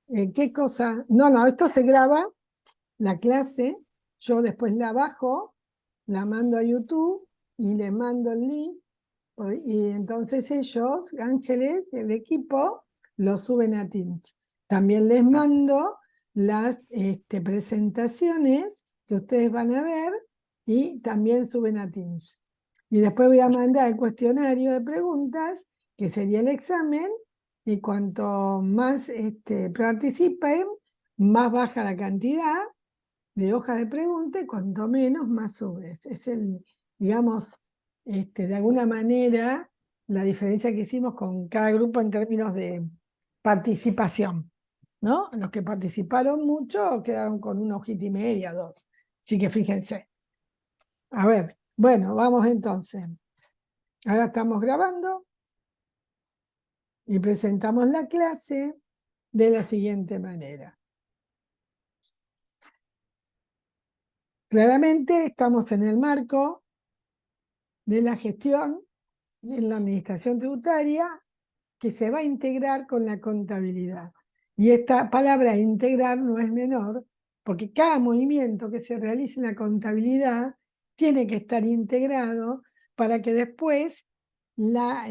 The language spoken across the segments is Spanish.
¿Qué cosa? No, esto se graba, la clase, yo después la bajo, la mando a YouTube y le mando el link, y entonces ellos, Ángeles, el equipo, lo suben a Teams. También les mando las presentaciones que ustedes van a ver y también suben a Teams. Y después voy a mandar el cuestionario de preguntas, que sería el examen, y cuanto más participen, más baja la cantidad de hojas de pregunta y cuanto menos, más subes. Es digamos, de alguna manera, la diferencia que hicimos con cada grupo en términos de participación, ¿no? Los que participaron mucho quedaron con una hojita y media, dos. Así que fíjense. A ver, bueno, vamos entonces. Ahora estamos grabando y presentamos la clase de la siguiente manera. Claramente estamos en el marco de la gestión en la administración tributaria que se va a integrar con la contabilidad. Y esta palabra integrar no es menor, porque cada movimiento que se realice en la contabilidad tiene que estar integrado para que después la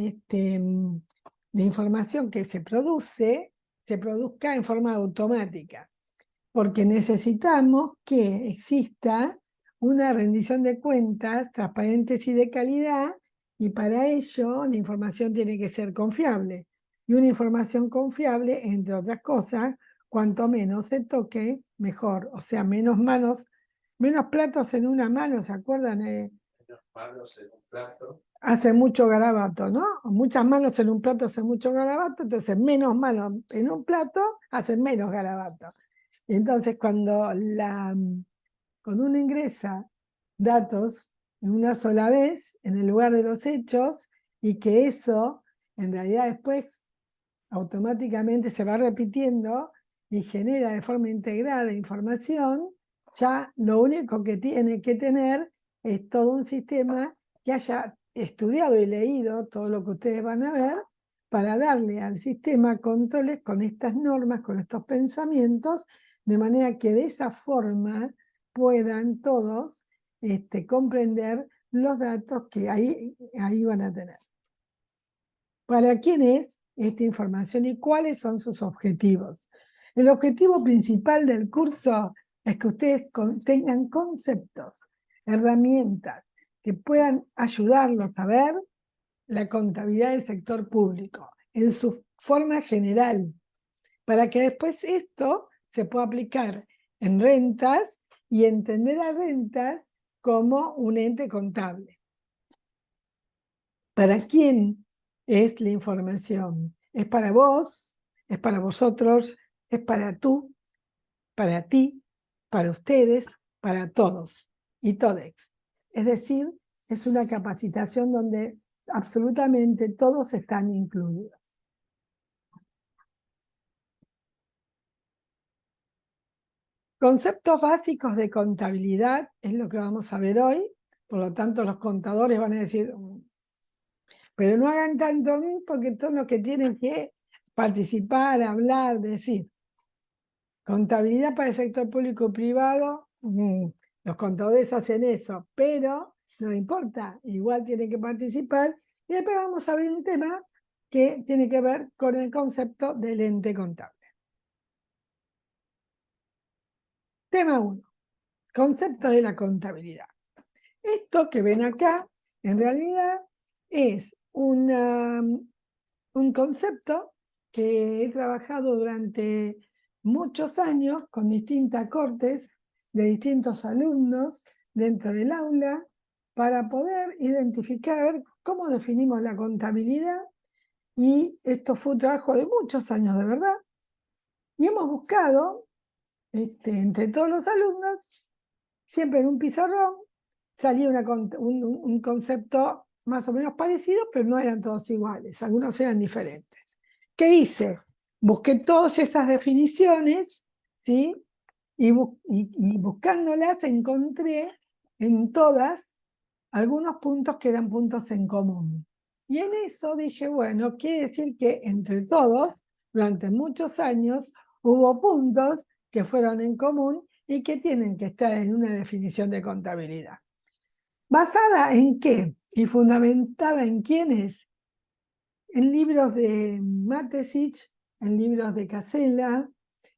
información que se produzca en forma automática. Porque necesitamos que exista una rendición de cuentas transparentes y de calidad, y para ello la información tiene que ser confiable. Y una información confiable, entre otras cosas, cuanto menos se toque, mejor. O sea, menos manos, menos platos en una mano, ¿se acuerdan? Menos manos en un plato. Hace mucho garabato, ¿no? Muchas manos en un plato hacen mucho garabato, entonces menos manos en un plato hacen menos garabato. Entonces, cuando uno ingresa datos en una sola vez en el lugar de los hechos, y que eso en realidad después automáticamente se va repitiendo y genera de forma integrada información, ya lo único que tiene que tener es todo un sistema que haya estudiado y leído todo lo que ustedes van a ver, para darle al sistema controles con estas normas, con estos pensamientos, de manera que de esa forma puedan todos comprender los datos que ahí van a tener. ¿Para quién es esta información y cuáles son sus objetivos? El objetivo principal del curso es que ustedes tengan conceptos, herramientas que puedan ayudarlos a ver la contabilidad del sector público en su forma general, para que después esto se pueda aplicar en rentas y entender a rentas como un ente contable. ¿Para quién es la información? ¿Es para vos? ¿Es para vosotros? ¿Es para tú? ¿Para ti? ¿Para ustedes? ¿Para todos y todex? Es decir, es una capacitación donde absolutamente todos están incluidos. Conceptos básicos de contabilidad es lo que vamos a ver hoy. Por lo tanto, los contadores van a decir, pero no hagan tanto porque son los que tienen que participar, hablar, decir. Contabilidad para el sector público y privado, los contadores hacen eso, pero no importa, igual tienen que participar. Y después vamos a ver un tema que tiene que ver con el concepto del ente contable. Tema 1. Concepto de la contabilidad. Esto que ven acá, en realidad, es un concepto que he trabajado durante muchos años con distintas cortes de distintos alumnos dentro del aula, para poder identificar cómo definimos la contabilidad. Y esto fue un trabajo de muchos años, de verdad. Y hemos buscado, entre todos los alumnos, siempre en un pizarrón, salía un concepto más o menos parecido, pero no eran todos iguales, algunos eran diferentes. ¿Qué hice? Busqué todas esas definiciones, ¿sí? Y buscándolas encontré en todas algunos puntos que eran puntos en común. Y en eso dije, bueno, quiere decir que entre todos, durante muchos años, hubo puntos que fueron en común y que tienen que estar en una definición de contabilidad. ¿Basada en qué? Y fundamentada en quiénes. En libros de Matesich, en libros de Casella,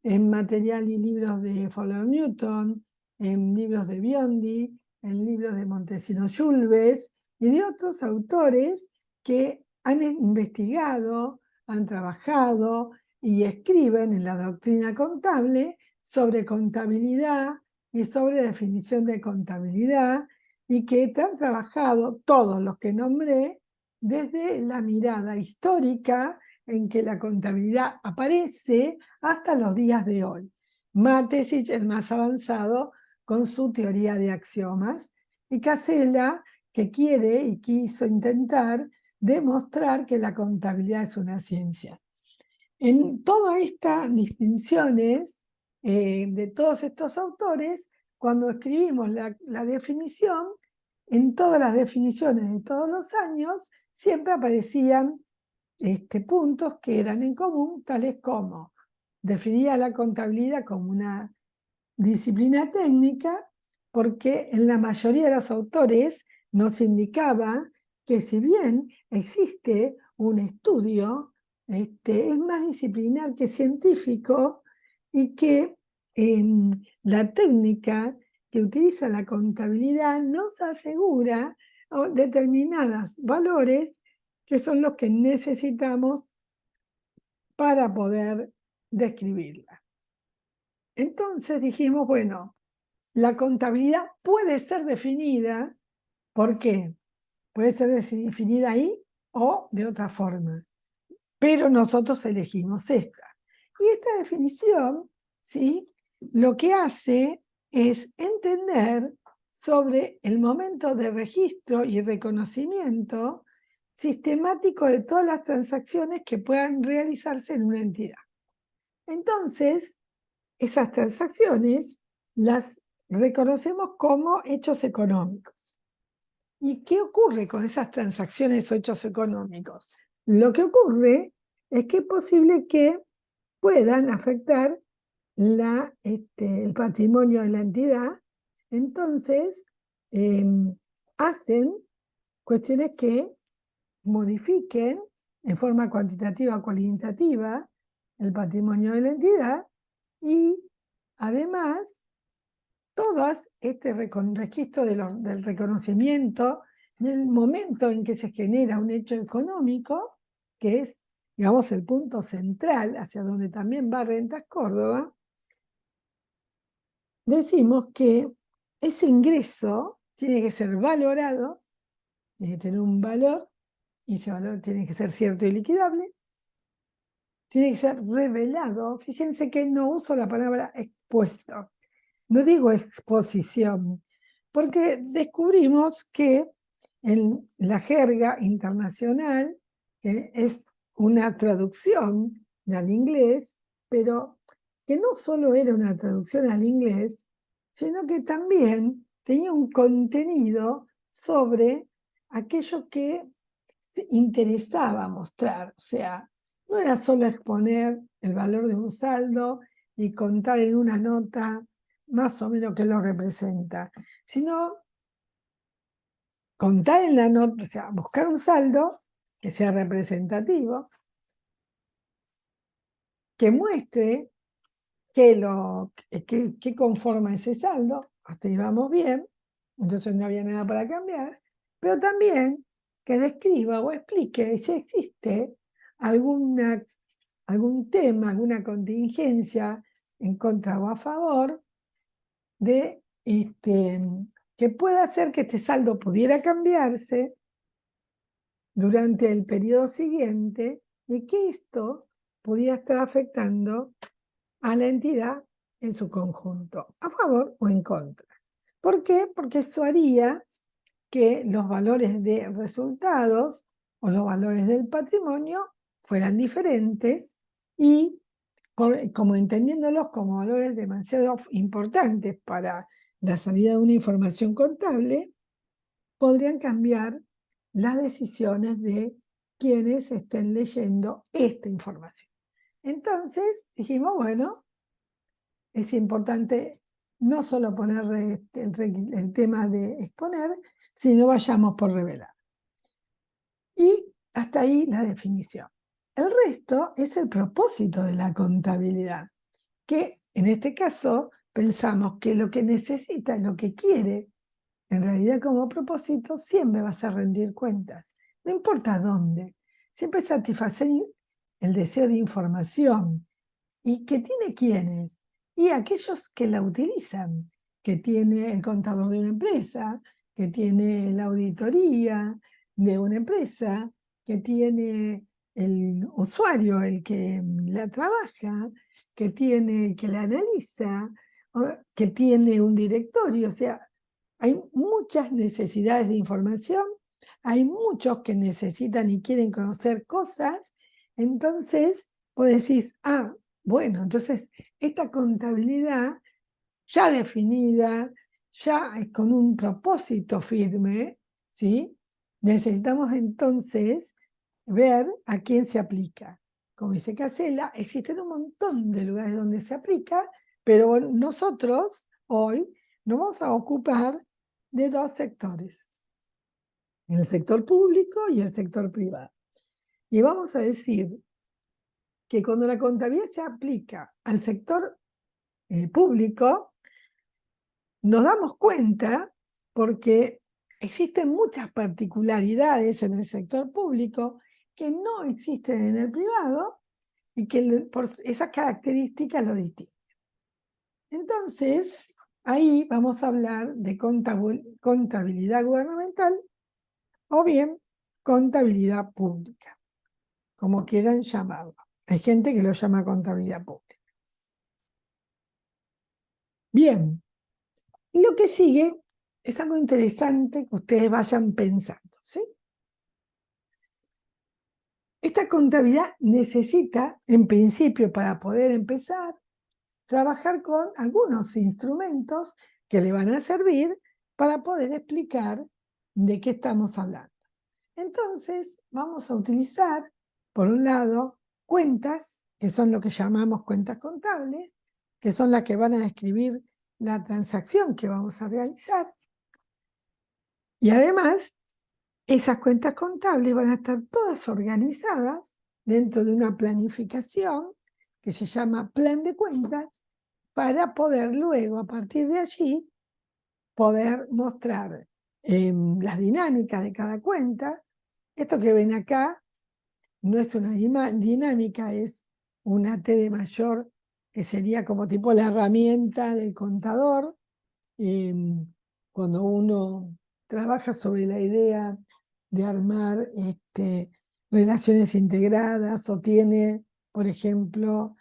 en material y libros de Fowler-Newton, en libros de Biondi, en libros de Montesino-Yulves y de otros autores que han investigado, han trabajado y escriben en la doctrina contable sobre contabilidad y sobre definición de contabilidad, y que han trabajado, todos los que nombré, desde la mirada histórica en que la contabilidad aparece hasta los días de hoy. Matesich, el más avanzado, con su teoría de axiomas, y Casella, que quiere y quiso intentar demostrar que la contabilidad es una ciencia. En todas estas distinciones de todos estos autores, cuando escribimos la definición, en todas las definiciones de todos los años, siempre aparecían puntos que eran en común, tales como definía la contabilidad como una disciplina técnica, porque en la mayoría de los autores nos indicaba que si bien existe un estudio, es más disciplinar que científico, y que la técnica que utiliza la contabilidad nos asegura determinados valores que son los que necesitamos para poder describirla. Entonces dijimos, bueno, la contabilidad puede ser definida, ¿por qué? Puede ser definida ahí o de otra forma, pero nosotros elegimos esta. Y esta definición, ¿sí?, lo que hace es entender sobre el momento de registro y reconocimiento sistemático de todas las transacciones que puedan realizarse en una entidad. Entonces, esas transacciones las reconocemos como hechos económicos. ¿Y qué ocurre con esas transacciones o hechos económicos? Lo que ocurre es que es posible que puedan afectar el patrimonio de la entidad. Entonces, hacen cuestiones que modifiquen en forma cuantitativa o cualitativa el patrimonio de la entidad, y además todas este registro del reconocimiento del momento en que se genera un hecho económico, que es, digamos, el punto central hacia donde también va Rentas Córdoba. Decimos que ese ingreso tiene que ser valorado, tiene que tener un valor, y ese valor tiene que ser cierto y liquidable, tiene que ser revelado. Fíjense que no uso la palabra expuesto, no digo exposición, porque descubrimos que en la jerga internacional, que es una traducción al inglés, pero que no solo era una traducción al inglés, sino que también tenía un contenido sobre aquello que interesaba mostrar. O sea, no era solo exponer el valor de un saldo y contar en una nota más o menos qué lo representa, sino contar en la nota, o sea, buscar un saldo que sea representativo, que muestre qué conforma ese saldo, hasta ahí vamos bien, entonces no había nada para cambiar, pero también que describa o explique si existe algún tema, alguna contingencia en contra o a favor de que pueda hacer que este saldo pudiera cambiarse durante el periodo siguiente, y que esto pudiera estar afectando a la entidad en su conjunto, a favor o en contra. ¿Por qué? Porque eso haría que los valores de resultados o los valores del patrimonio fueran diferentes, y como entendiéndolos como valores demasiado importantes para la salida de una información contable, podrían cambiar las decisiones de quienes estén leyendo esta información. Entonces dijimos, bueno, es importante no solo poner el tema de exponer, sino vayamos por revelar. Y hasta ahí la definición. El resto es el propósito de la contabilidad, que en este caso pensamos que lo que necesita, lo que quiere, en realidad como propósito, siempre va a ser rendir cuentas. No importa dónde, siempre satisfacer el deseo de información. ¿Y que tiene quiénes? Y aquellos que la utilizan, que tiene el contador de una empresa, que tiene la auditoría de una empresa, que tiene el usuario, el que la trabaja, que tiene el que la analiza, que tiene un directorio. O sea, hay muchas necesidades de información, hay muchos que necesitan y quieren conocer cosas. Entonces, vos decís, ah, bueno, entonces esta contabilidad ya definida, ya con un propósito firme, ¿sí? Necesitamos entonces ver a quién se aplica. Como dice Casella, existen un montón de lugares donde se aplica, pero nosotros hoy nos vamos a ocupar de dos sectores, el sector público y el sector privado. Y vamos a decir que cuando la contabilidad se aplica al sector público, nos damos cuenta porque existen muchas particularidades en el sector público que no existen en el privado y que por esas características lo distinguen. Entonces, ahí vamos a hablar de contabilidad gubernamental o bien contabilidad pública, como quieran llamarlo. Hay gente que lo llama contabilidad pública. Bien, y lo que sigue es algo interesante que ustedes vayan pensando, ¿sí? Esta contabilidad necesita, en principio, para poder empezar, trabajar con algunos instrumentos que le van a servir para poder explicar de qué estamos hablando. Entonces, vamos a utilizar, por un lado, cuentas, que son lo que llamamos cuentas contables, que son las que van a describir la transacción que vamos a realizar. Y además, esas cuentas contables van a estar todas organizadas dentro de una planificación que se llama plan de cuentas para poder luego, a partir de allí, poder mostrar las dinámicas de cada cuenta. Esto que ven acá no es una dinámica, es una T de mayor, que sería como tipo la herramienta del contador. Cuando uno trabaja sobre la idea de armar relaciones integradas o tiene, por ejemplo,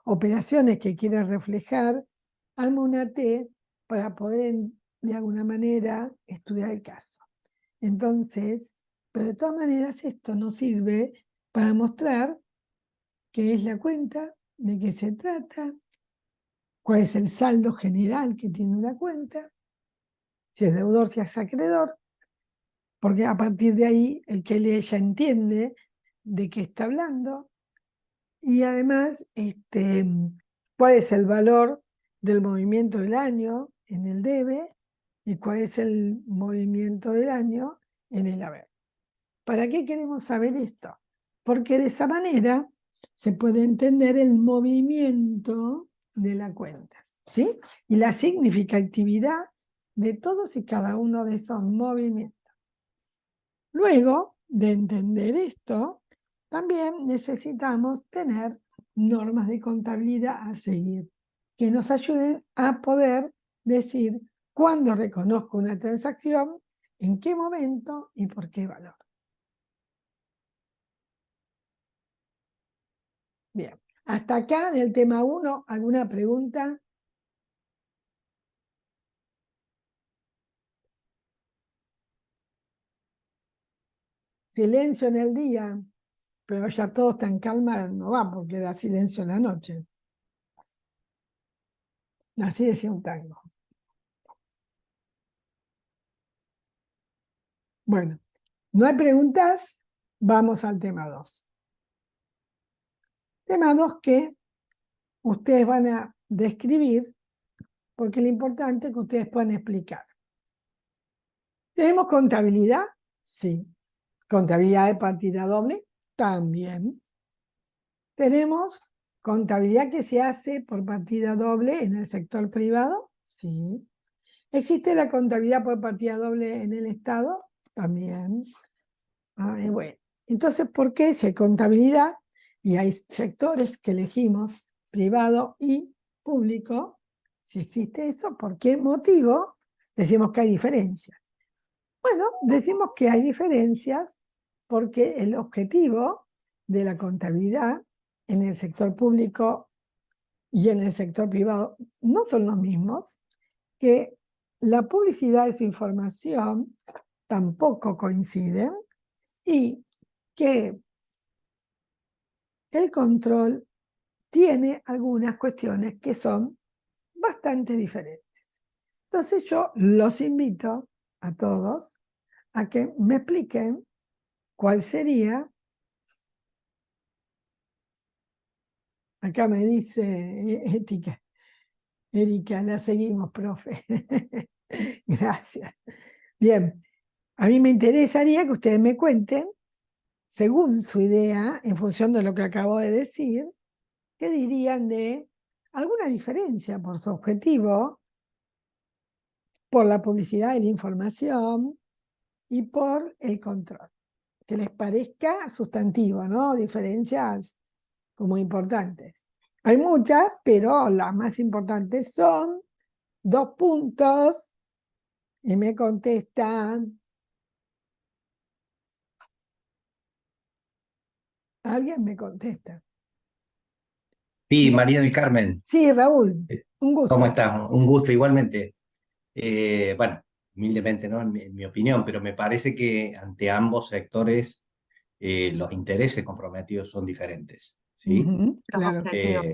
operaciones que quiere reflejar, arma una T para poder de alguna manera estudiar el caso. Entonces, pero de todas maneras esto nos sirve para mostrar qué es la cuenta, de qué se trata, cuál es el saldo general que tiene una cuenta, si es deudor, si es acreedor, porque a partir de ahí el que lee ya entiende de qué está hablando, y además cuál es el valor del movimiento del año en el debe y cuál es el movimiento del año en el haber. ¿Para qué queremos saber esto? Porque de esa manera se puede entender el movimiento de la cuenta, ¿sí? Y la significatividad de todos y cada uno de esos movimientos. Luego de entender esto, también necesitamos tener normas de contabilidad a seguir que nos ayuden a poder decir cuándo reconozco una transacción, en qué momento y por qué valor. Bien, hasta acá del tema 1, ¿alguna pregunta? Silencio en el día, pero ya todo está en calma, no va porque da silencio en la noche. Así decía un tango. Bueno, no hay preguntas, vamos al tema 2. Tema 2 que ustedes van a describir, porque lo importante es que ustedes puedan explicar. ¿Tenemos contabilidad? Sí. ¿Contabilidad de partida doble? También. ¿Tenemos contabilidad que se hace por partida doble en el sector privado? Sí. ¿Existe la contabilidad por partida doble en el Estado? También. Bueno. Entonces, ¿por qué si hay contabilidad y hay sectores que elegimos, privado y público? Si existe eso, ¿por qué motivo decimos que hay diferencias? Bueno, decimos que hay diferencias porque el objetivo de la contabilidad en el sector público y en el sector privado no son los mismos, que la publicidad de su información tampoco coinciden y que el control tiene algunas cuestiones que son bastante diferentes. Entonces yo los invito a todos a que me expliquen cuál sería. Acá me dice Erika, la seguimos, profe. Gracias. Bien, a mí me interesaría que ustedes me cuenten, según su idea, en función de lo que acabo de decir, qué dirían de alguna diferencia por su objetivo, por la publicidad y la información y por el control. Que les parezca sustantivo, ¿no? Diferencias como importantes. Hay muchas, pero las más importantes son 2 puntos y me contestan. ¿Alguien me contesta? Sí, María del Carmen, Sí, Raúl, un ¿cómo gusto. estás? Un gusto igualmente. Bueno, humildemente, ¿no? En mi opinión, pero me parece que ante ambos sectores los intereses comprometidos son diferentes, ¿sí? Los Claro, objetivos.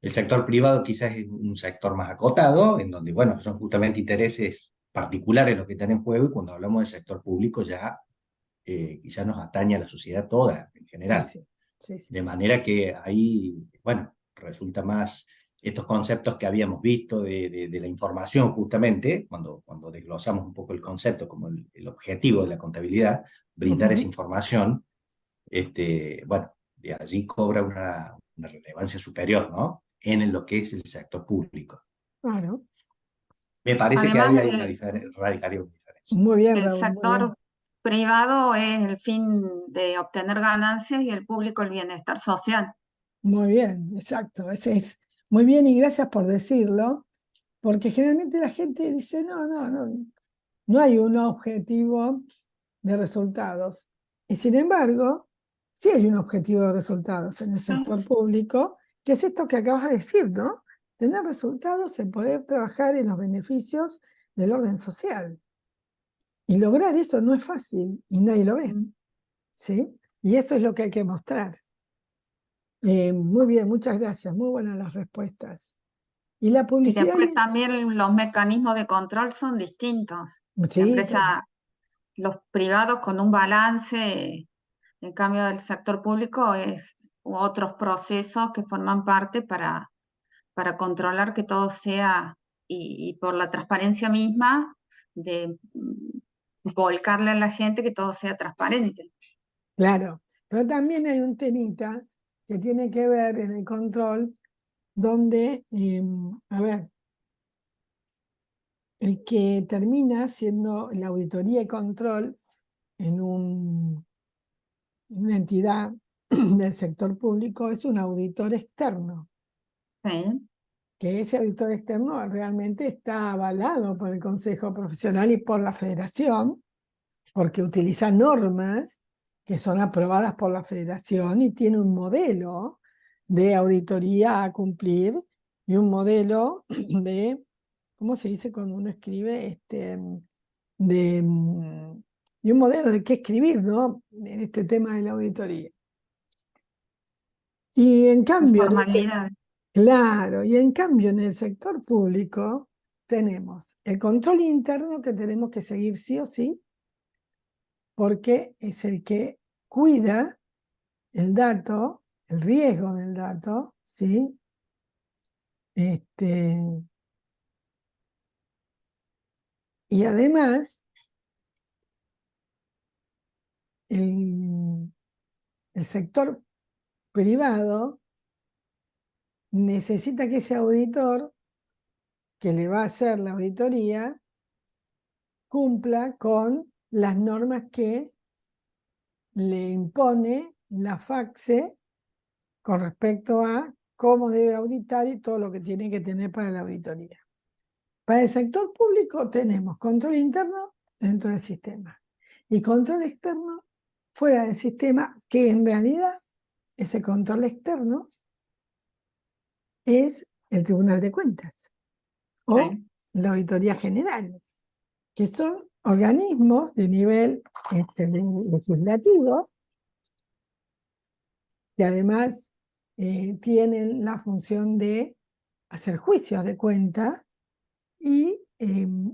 El sector privado quizás es un sector más acotado, en donde, bueno, son justamente intereses particulares los que están en juego, y cuando hablamos del sector público ya quizás nos atañe a la sociedad toda en sí, general. sí, sí, sí. De manera que ahí, bueno, resulta más estos conceptos que habíamos visto de la información justamente, cuando desglosamos un poco el concepto como el objetivo de la contabilidad, brindar esa información, bueno, de allí cobra una relevancia superior, ¿no? En lo que es el sector público. Claro. Me parece que Además, ahí hay radicaría una diferencia. Muy bien, el Raúl, muy bien. sector privado es el fin de obtener ganancias y el público el bienestar social. Muy bien, exacto. Ese es muy bien y gracias por decirlo, porque generalmente la gente dice, no hay un objetivo de resultados. Y sin embargo, sí hay un objetivo de resultados en el sector público, que es esto que acabas de decir, ¿no? Tener resultados en poder trabajar en los beneficios del orden social. Y lograr eso no es fácil y nadie lo ve, ¿sí? Y eso es lo que hay que mostrar. Muy bien, muchas gracias, muy buenas las respuestas. Y la Y publicidad, después también los mecanismos de control son distintos. La sí, empresa, los privados con un balance, en cambio del sector público es otros procesos que forman parte para controlar que todo sea, y por la transparencia misma, de volcarle a la gente que todo sea transparente. claro, pero también hay un temita que tiene que ver en el control, donde, a ver, el que termina siendo la auditoría y control en una entidad del sector público es un auditor externo, ¿Sí? que ese auditor externo realmente está avalado por el Consejo Profesional y por la Federación, porque utiliza normas que son aprobadas por la Federación y tiene un modelo de auditoría a cumplir y un modelo de, ¿cómo se dice cuando uno escribe? Y un modelo de qué escribir, ¿no? En este tema de la auditoría. Y en cambio, Formalidades. claro, y en cambio en el sector público tenemos el control interno que tenemos que seguir sí o sí, porque es el que cuida el dato el riesgo del dato, ¿sí? Y además, el sector privado necesita que ese auditor que le va a hacer la auditoría cumpla con las normas que le impone la FACSE con respecto a cómo debe auditar y todo lo que tiene que tener para la auditoría. Para el sector público tenemos control interno dentro del sistema y control externo fuera del sistema, que en realidad ese control externo es el Tribunal de Cuentas o Sí. la Auditoría General, que son organismos de nivel legislativo que además tienen la función de hacer juicios de cuenta y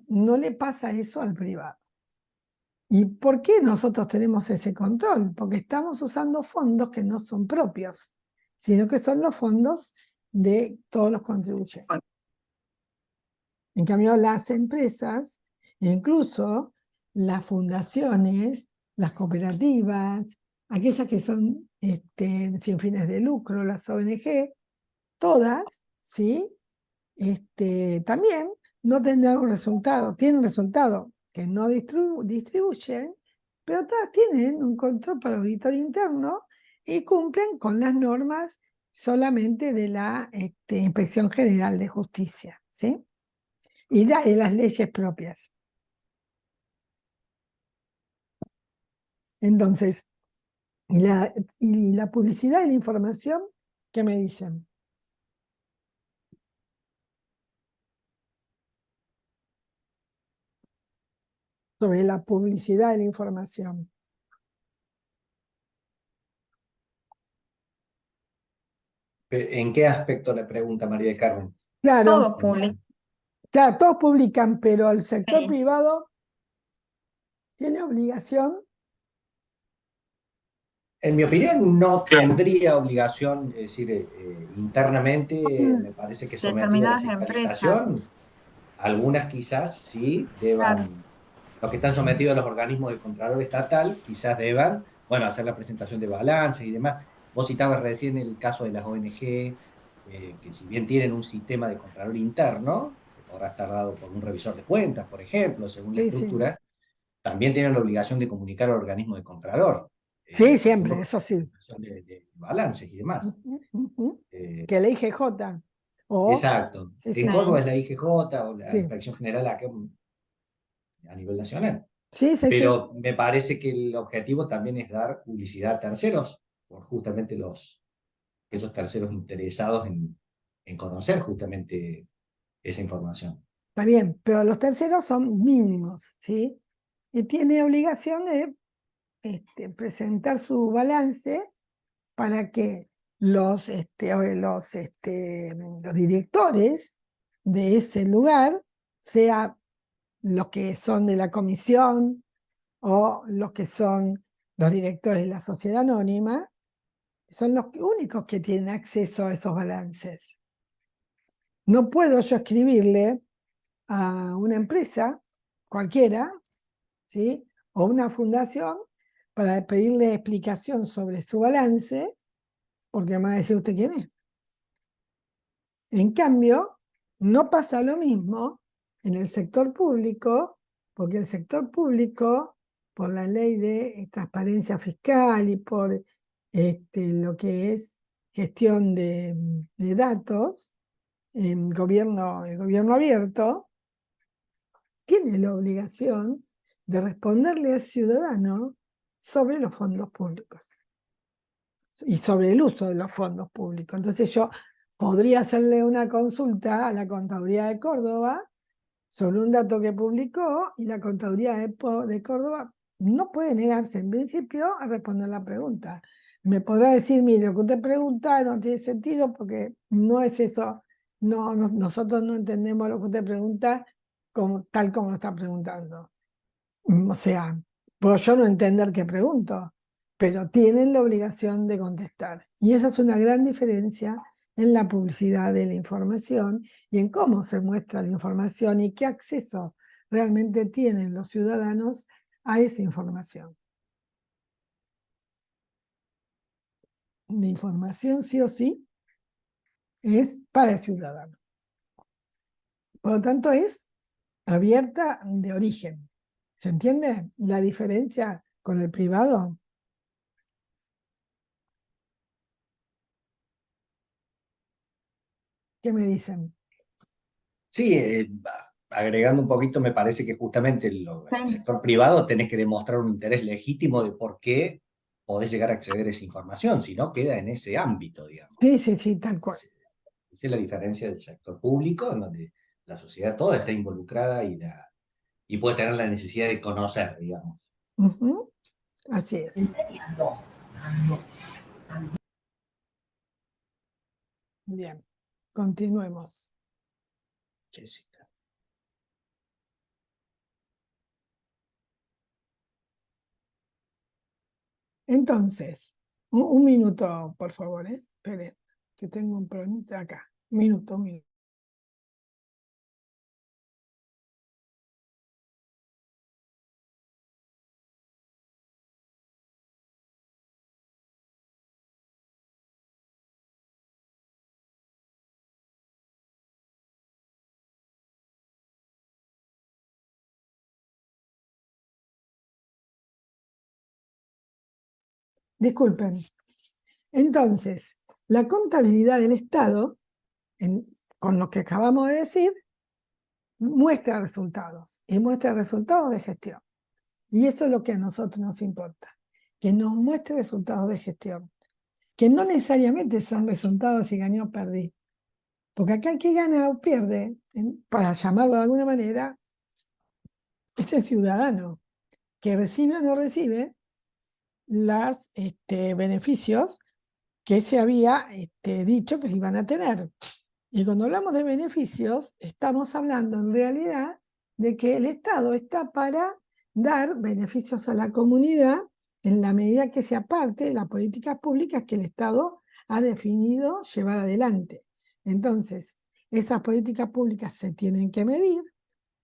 no le pasa eso al privado. ¿Y por qué nosotros tenemos ese control? Porque estamos usando fondos que no son propios, sino que son los fondos de todos los contribuyentes. En cambio, las empresas, incluso las fundaciones, las cooperativas, aquellas que son sin fines de lucro, las ONG, todas, ¿sí? También no tendrán un resultado, tienen resultado que no distribuyen, pero todas tienen un control para el auditor interno y cumplen con las normas solamente de la Inspección General de Justicia, ¿sí? Y de las leyes propias. Entonces, y la publicidad y la información, ¿qué me dicen? Sobre la publicidad y la información. ¿En qué aspecto le pregunta María del Carmen? Claro, Todo público. claro, todos publican, pero el sector Sí. privado tiene obligación. En mi opinión, no tendría obligación, es decir, internamente me parece que sometido a la Determinadas empresas. fiscalización, algunas quizás sí Claro. deban, los que están sometidos a los organismos de Contralor Estatal, quizás deban, bueno, hacer la presentación de balances y demás. Vos citabas recién el caso de las ONG, que si bien tienen un sistema de Contralor interno, que podrá estar dado por un revisor de cuentas, por ejemplo, según la Sí, sí. estructura, también tienen la obligación de comunicar al organismo de Contralor. Sí, Por ejemplo, siempre, eso sí. de balances y demás. Ujú, ujú. Eh, Que la IGJ. O, exacto. sí, En sí, Córdoba es la IGJ o la sí, Inspección General acá a nivel nacional. sí, sí, sí. Pero me parece que el objetivo también es dar publicidad a terceros, por justamente esos terceros interesados en conocer justamente esa información. Está bien, pero los terceros son mínimos, ¿sí? Y tiene obligación de presentar su balance para que los directores de ese lugar, sea los que son de la comisión o los que son los directores de la sociedad anónima, son los únicos que tienen acceso a esos balances. No puedo yo escribirle a una empresa cualquiera, ¿sí? O una fundación para pedirle explicación sobre su balance, porque me va a decir usted quién es. En cambio, no pasa lo mismo en el sector público, porque el sector público, por la ley de transparencia fiscal y por lo que es gestión de datos, el gobierno abierto, tiene la obligación de responderle al ciudadano sobre los fondos públicos y sobre el uso de los fondos públicos. Entonces yo podría hacerle una consulta a la Contaduría de Córdoba sobre un dato que publicó y la Contaduría de Córdoba no puede negarse en principio a responder la pregunta. Me podrá decir, mire, lo que usted pregunta no tiene sentido porque no es eso, nosotros no entendemos lo que usted pregunta tal como lo está preguntando. O sea, puedo yo no entender qué pregunto, pero tienen la obligación de contestar. Y esa es una gran diferencia en la publicidad de la información y en cómo se muestra la información y qué acceso realmente tienen los ciudadanos a esa información. La información sí o sí es para el ciudadano. Por lo tanto, es abierta de origen. ¿Se entiende la diferencia con el privado? ¿Qué me dicen? Sí, agregando un poquito, me parece que justamente en el Sí. sector privado tenés que demostrar un interés legítimo de por qué podés llegar a acceder a esa información, si no queda en ese ámbito, digamos. Sí, sí, sí, tal cual. Esa es la diferencia del sector público, en donde la sociedad toda está involucrada y puede tener la necesidad de conocer, digamos. Ujú, así es. Bien, continuemos. Jessica. Entonces, un minuto, por favor, ¿eh? Esperen, que tengo un problemita acá. Un minuto, un minuto. Disculpen. Entonces, la contabilidad del Estado, con lo que acabamos de decir, muestra resultados y muestra resultados de gestión. Y eso es lo que a nosotros nos importa, que nos muestre resultados de gestión, que no necesariamente son resultados si gané o perdí, porque acá el que gana o pierde, para llamarlo de alguna manera, es el ciudadano, que recibe o no recibe los beneficios que se había dicho que se iban a tener. Y cuando hablamos de beneficios, estamos hablando en realidad de que el Estado está para dar beneficios a la comunidad en la medida que sea parte de las políticas públicas que el Estado ha definido llevar adelante. Entonces, esas políticas públicas se tienen que medir,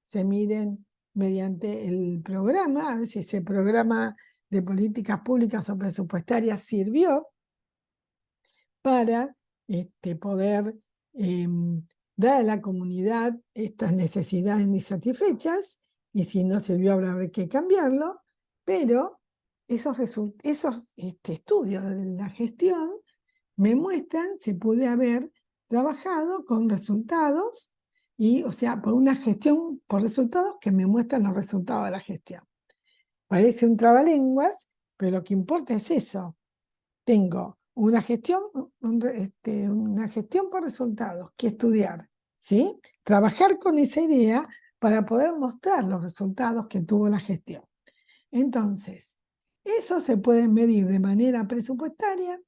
se miden mediante el programa, a ver si ese programa de políticas públicas o presupuestarias sirvió para poder dar a la comunidad estas necesidades insatisfechas, y si no sirvió habrá que cambiarlo, pero esos estudios de la gestión me muestran si pude haber trabajado con resultados, o sea, por una gestión por resultados que me muestran los resultados de la gestión. Parece un trabalenguas, pero lo que importa es eso. Tengo una gestión, una gestión por resultados que estudiar, ¿sí? Trabajar con esa idea para poder mostrar los resultados que tuvo la gestión. Entonces, eso se puede medir de manera presupuestaria,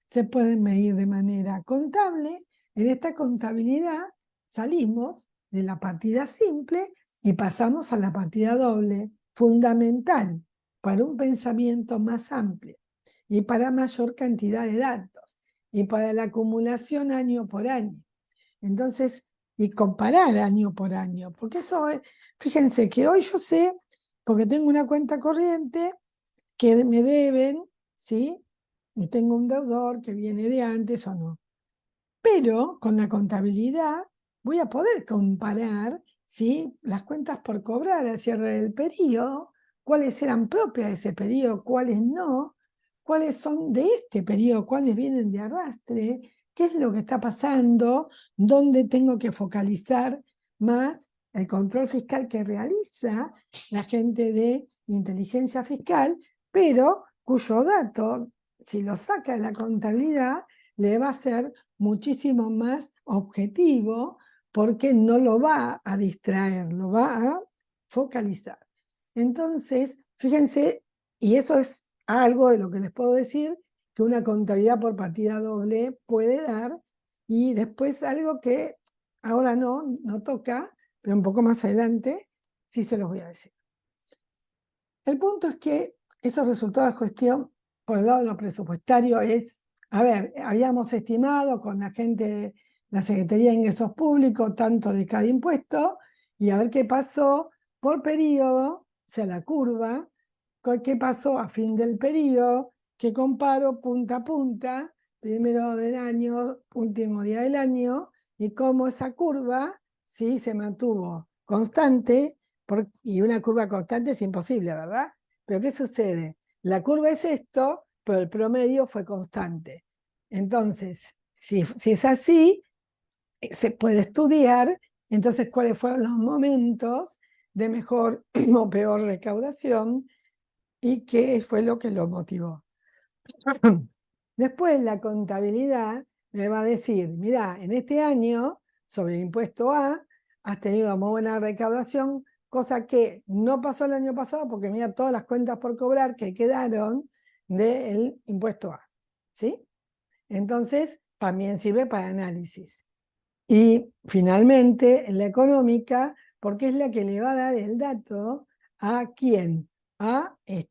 se puede medir de manera contable. En esta contabilidad salimos de la partida simple y pasamos a la partida doble, fundamental para un pensamiento más amplio y para mayor cantidad de datos y para la acumulación año por año. Entonces, y comparar año por año, porque eso, fíjense que hoy yo sé, porque tengo una cuenta corriente que me deben, ¿sí? Y tengo un deudor que viene de antes o no. Pero con la contabilidad voy a poder comparar, ¿sí? Las cuentas por cobrar al cierre del periodo, cuáles eran propias de ese periodo, cuáles no, cuáles son de este periodo, cuáles vienen de arrastre, qué es lo que está pasando, dónde tengo que focalizar más el control fiscal que realiza la gente de inteligencia fiscal, pero cuyo dato, si lo saca de la contabilidad, le va a ser muchísimo más objetivo porque no lo va a distraer, lo va a focalizar. Entonces, fíjense, y eso es algo de lo que les puedo decir, que una contabilidad por partida doble puede dar, y después algo que ahora no toca, pero un poco más adelante sí se los voy a decir. El punto es que esos resultados de gestión por el lado de lo presupuestario es, a ver, habíamos estimado con la gente, la Secretaría de Ingresos Públicos, tanto de cada impuesto, y a ver qué pasó por periodo, o sea, la curva, qué pasó a fin del periodo, que comparo punta a punta, primero del año, último día del año, y cómo esa curva, sí, se mantuvo constante, y una curva constante es imposible, ¿verdad? Pero ¿qué sucede? La curva es esto, pero el promedio fue constante. Entonces, si es así, se puede estudiar, entonces, cuáles fueron los momentos de mejor o peor recaudación y qué fue lo que lo motivó. Después, la contabilidad me va a decir, mira, en este año, sobre el impuesto A, has tenido muy buena recaudación, cosa que no pasó el año pasado, porque mira todas las cuentas por cobrar que quedaron del impuesto A, ¿sí? Entonces, también sirve para análisis. Y finalmente, la económica, porque es la que le va a dar el dato a quién, a el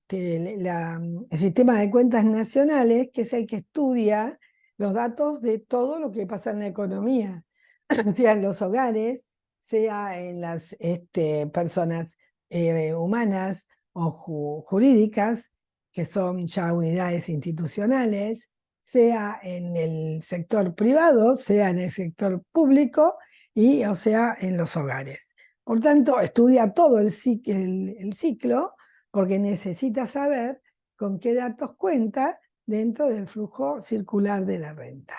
sistema de cuentas nacionales, que es el que estudia los datos de todo lo que pasa en la economía, sea en los hogares, sea en las personas humanas o jurídicas, que son ya unidades institucionales, sea en el sector privado, sea en el sector público y o sea en los hogares. Por tanto, estudia todo el ciclo porque necesita saber con qué datos cuenta dentro del flujo circular de la renta.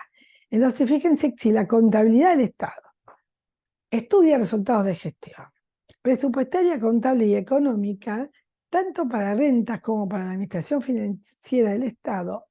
Entonces, fíjense si la contabilidad del Estado estudia resultados de gestión presupuestaria, contable y económica, tanto para rentas como para la administración financiera del Estado.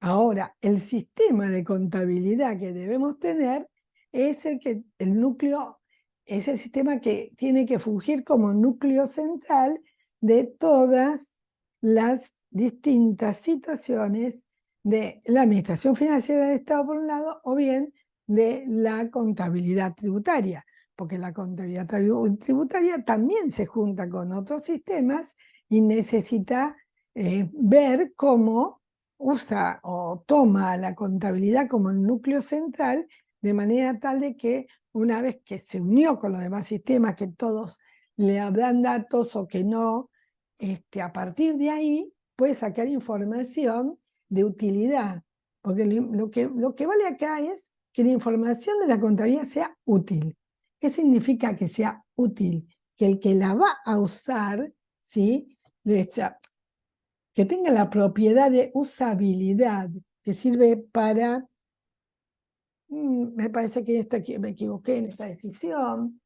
Ahora, el sistema de contabilidad que debemos tener es el núcleo, es el sistema que tiene que fungir como núcleo central de todas las distintas situaciones de la administración financiera del Estado por un lado, o bien de la contabilidad tributaria, porque la contabilidad tributaria también se junta con otros sistemas y necesita ver cómo usa o toma la contabilidad como el núcleo central, de manera tal de que una vez que se unió con los demás sistemas, que todos le dan datos o que no, a partir de ahí puede sacar información de utilidad, porque lo que vale acá es que la información de la contabilidad sea útil. ¿Qué significa que sea útil? Que el que la va a usar, ¿sí? Que tenga la propiedad de usabilidad, que sirve para, me parece que me equivoqué en esta decisión,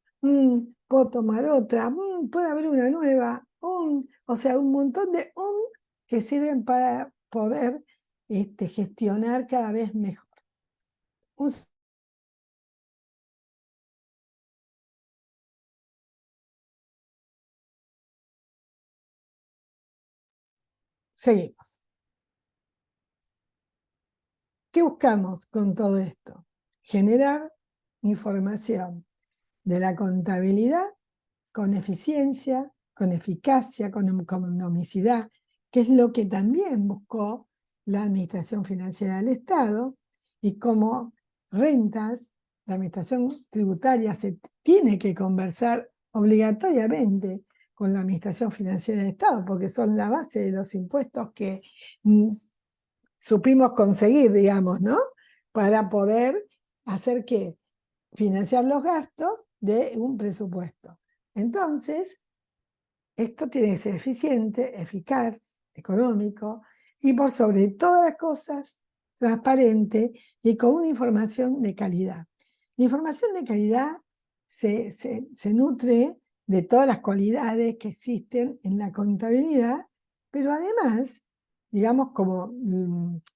puedo tomar otra, puede haber una nueva, o sea, un montón de que sirven para poder gestionar cada vez mejor. Seguimos. ¿Qué buscamos con todo esto? Generar información de la contabilidad con eficiencia, con eficacia, con economicidad, que es lo que también buscó la Administración Financiera del Estado, y como rentas, la Administración Tributaria se tiene que conversar obligatoriamente con la Administración Financiera del Estado, porque son la base de los impuestos que supimos conseguir, digamos, ¿no? Para poder hacer que financiar los gastos de un presupuesto. Entonces, esto tiene que ser eficiente, eficaz, económico y por sobre todas las cosas, transparente y con una información de calidad. La información de calidad se nutre de todas las cualidades que existen en la contabilidad, pero además, digamos como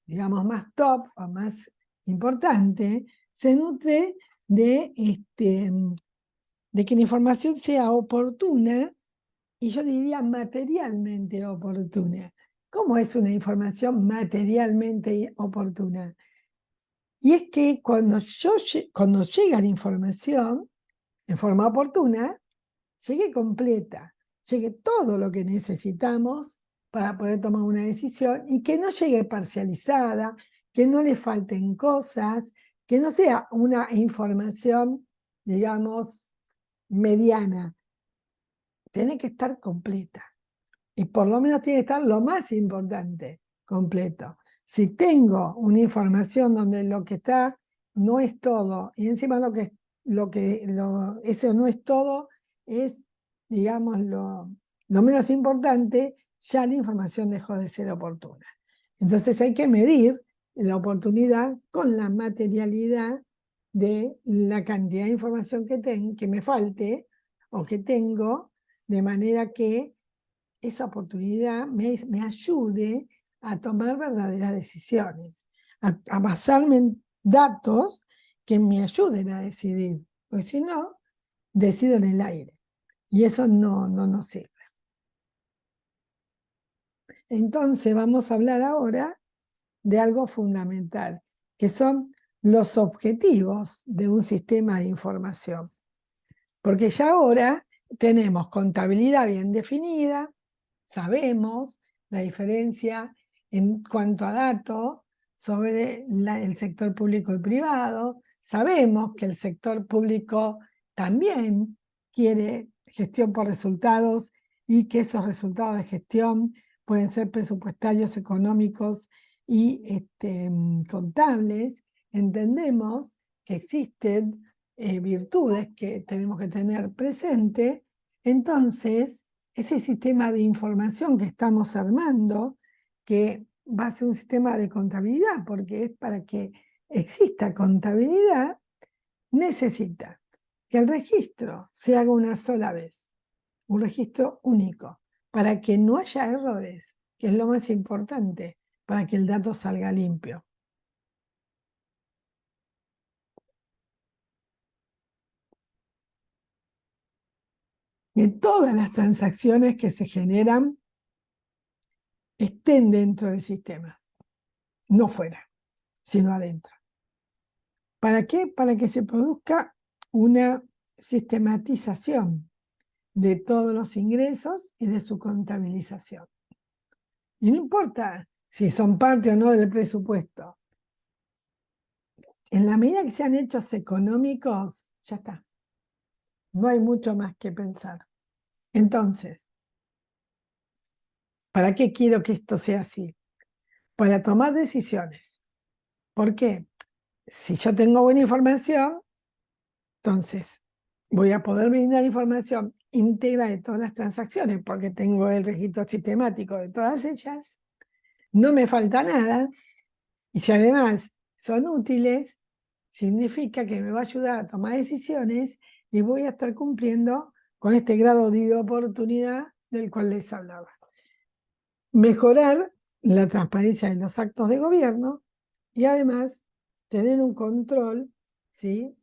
digamos más top o más importante, se nutre de que la información sea oportuna, y yo diría materialmente oportuna. ¿Cómo es una información materialmente oportuna? Y es que cuando llega la información en forma oportuna, llegue completa, llegue todo lo que necesitamos para poder tomar una decisión y que no llegue parcializada, que no le falten cosas, que no sea una información, digamos, mediana. Tiene que estar completa. Y por lo menos tiene que estar lo más importante, completo. Si tengo una información donde lo que está no es todo, y encima eso no es todo, es, digamos, lo menos importante, ya la información dejó de ser oportuna. Entonces hay que medir la oportunidad con la materialidad de la cantidad de información que me falte o que tengo, de manera que esa oportunidad me ayude a tomar verdaderas decisiones, a basarme en datos que me ayuden a decidir, porque si no, decido en el aire y eso no nos sirve. Entonces vamos a hablar ahora de algo fundamental, que son los objetivos de un sistema de información. Porque ya ahora tenemos contabilidad bien definida, sabemos la diferencia en cuanto a datos sobre el sector público y privado, sabemos que el sector público también quiere gestión por resultados y que esos resultados de gestión pueden ser presupuestarios, económicos y contables. Entendemos que existen virtudes que tenemos que tener presente. Entonces, ese sistema de información que estamos armando, que va a ser un sistema de contabilidad, porque es para que exista contabilidad, necesita que el registro se haga una sola vez, un registro único, para que no haya errores, que es lo más importante, para que el dato salga limpio. Que todas las transacciones que se generan estén dentro del sistema, no fuera, sino adentro. ¿Para qué? Para que se produzca una sistematización de todos los ingresos y de su contabilización. Y no importa si son parte o no del presupuesto. En la medida que sean hechos económicos, ya está. No hay mucho más que pensar. Entonces, ¿para qué quiero que esto sea así? Para tomar decisiones. ¿Por qué? Si yo tengo buena información, entonces voy a poder brindar información íntegra de todas las transacciones porque tengo el registro sistemático de todas ellas, no me falta nada, y si además son útiles, significa que me va a ayudar a tomar decisiones y voy a estar cumpliendo con este grado de oportunidad del cual les hablaba. Mejorar la transparencia de los actos de gobierno y además tener un control, ¿sí?,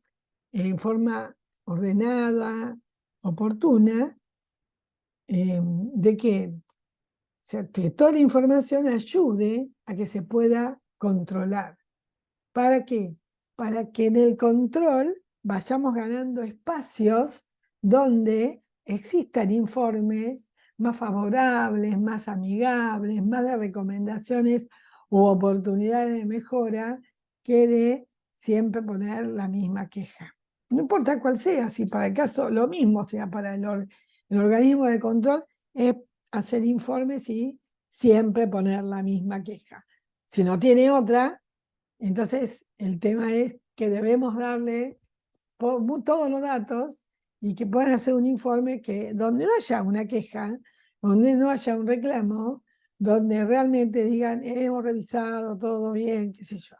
en forma ordenada, oportuna, de que, o sea, que toda la información ayude a que se pueda controlar. ¿Para qué? Para que en el control vayamos ganando espacios donde existan informes más favorables, más amigables, más de recomendaciones u oportunidades de mejora que de siempre poner la misma queja. No importa cuál sea, si para el caso lo mismo sea para el organismo de control, es hacer informes y siempre poner la misma queja. Si no tiene otra, entonces el tema es que debemos darle todos los datos y que puedan hacer un informe donde no haya una queja, donde no haya un reclamo, donde realmente digan, hemos revisado todo bien, qué sé yo.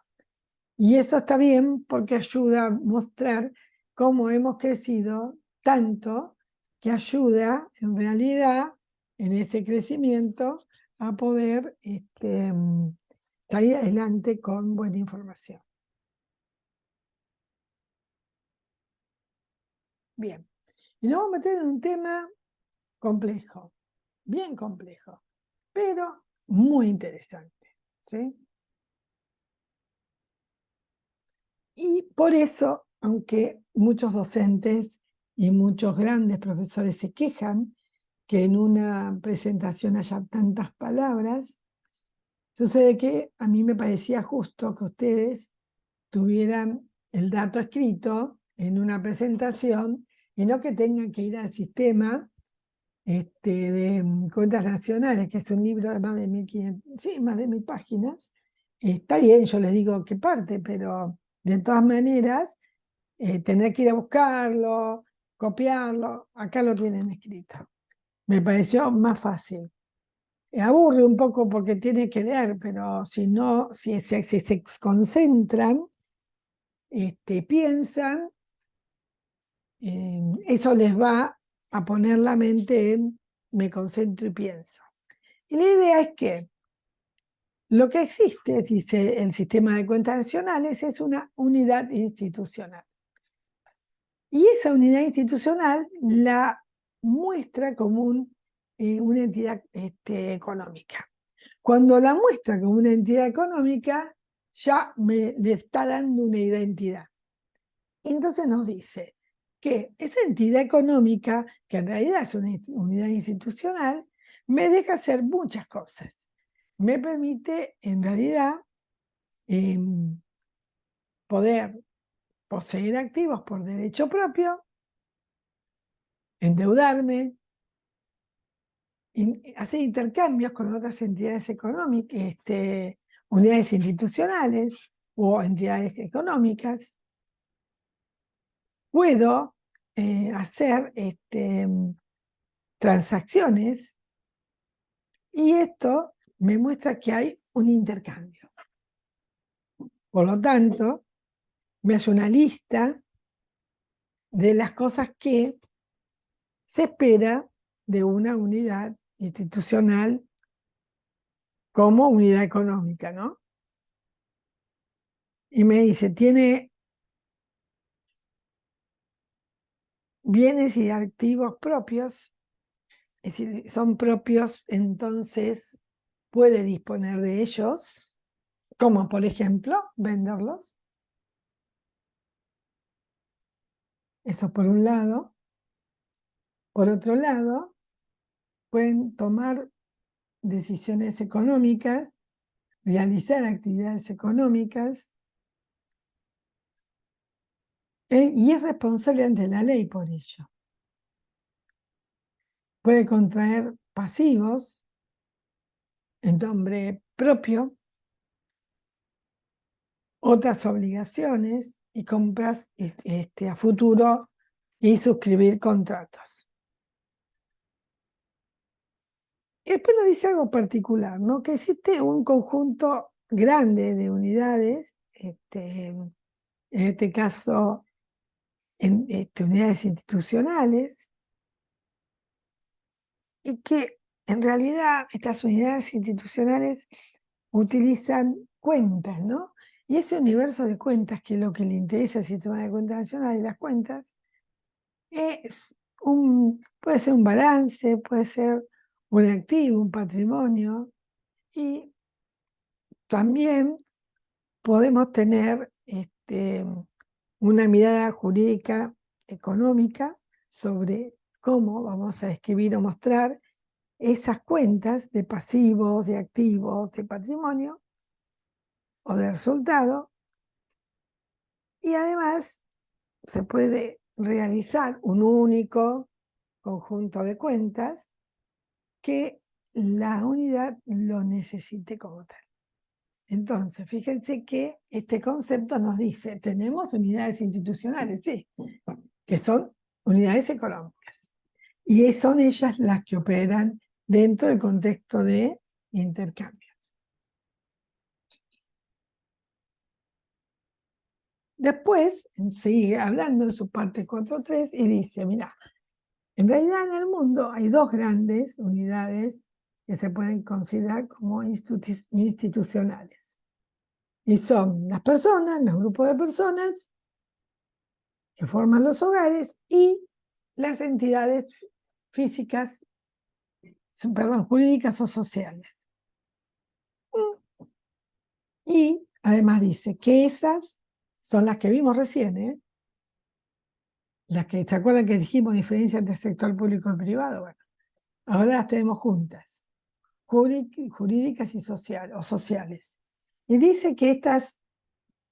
Y eso está bien porque ayuda a mostrar cómo hemos crecido tanto que ayuda en realidad en ese crecimiento a poder salir adelante con buena información. Bien, y nos vamos a meter en un tema complejo, bien complejo, pero muy interesante, ¿sí? Y por eso, aunque muchos docentes y muchos grandes profesores se quejan que en una presentación haya tantas palabras. Sucede que a mí me parecía justo que ustedes tuvieran el dato escrito en una presentación y no que tengan que ir al sistema de cuentas nacionales, que es un libro de más de 1500, sí, más de 1000 páginas. Está bien, yo les digo qué parte, pero de todas maneras, tener que ir a buscarlo, copiarlo, acá lo tienen escrito. Me pareció más fácil. Aburre un poco porque tiene que leer, pero si no, si se concentran, piensan, eso les va a poner la mente en me concentro y pienso. Y la idea es que lo que existe, dice el sistema de cuentas nacionales, es una unidad institucional. Y esa unidad institucional la muestra como una entidad económica. Cuando la muestra como una entidad económica, ya le está dando una identidad. Entonces nos dice que esa entidad económica, que en realidad es una unidad institucional, me deja hacer muchas cosas. Me permite, en realidad, poder poseer activos por derecho propio, endeudarme, hacer intercambios con otras entidades económicas, unidades institucionales o entidades económicas. Puedo hacer transacciones y esto me muestra que hay un intercambio. Por lo tanto, me hace una lista de las cosas que se espera de una unidad institucional como unidad económica, ¿no? Y me dice, tiene bienes y activos propios, es decir, son propios, entonces puede disponer de ellos, como por ejemplo, venderlos. Eso por un lado. Por otro lado, pueden tomar decisiones económicas, realizar actividades económicas, y es responsable ante la ley por ello. Puede contraer pasivos en nombre propio, otras obligaciones y compras a futuro y suscribir contratos. Y después nos dice algo particular, ¿no? Que existe un conjunto grande de unidades, en este caso, unidades institucionales, y que en realidad estas unidades institucionales utilizan cuentas, ¿no? Y ese universo de cuentas, que es lo que le interesa al sistema de cuentas nacional y las cuentas, puede ser un balance, puede ser un activo, un patrimonio, y también podemos tener una mirada jurídica económica sobre cómo vamos a escribir o mostrar esas cuentas de pasivos, de activos, de patrimonio o de resultado. Y además se puede realizar un único conjunto de cuentas que la unidad lo necesite como tal. Entonces, fíjense que este concepto nos dice, tenemos unidades institucionales, sí, que son unidades económicas. Y son ellas las que operan dentro del contexto de intercambios. Después, sigue hablando en su parte 4.3 y dice, mira, en realidad en el mundo hay dos grandes unidades que se pueden considerar como institucionales. Y son las personas, los grupos de personas que forman los hogares y las entidades físicas, jurídicas o sociales. Y además dice que esas son las que vimos recién, las que, ¿se acuerdan que dijimos diferencia entre sector público y privado? Bueno, ahora las tenemos juntas, jurídicas y sociales. Y dice que estas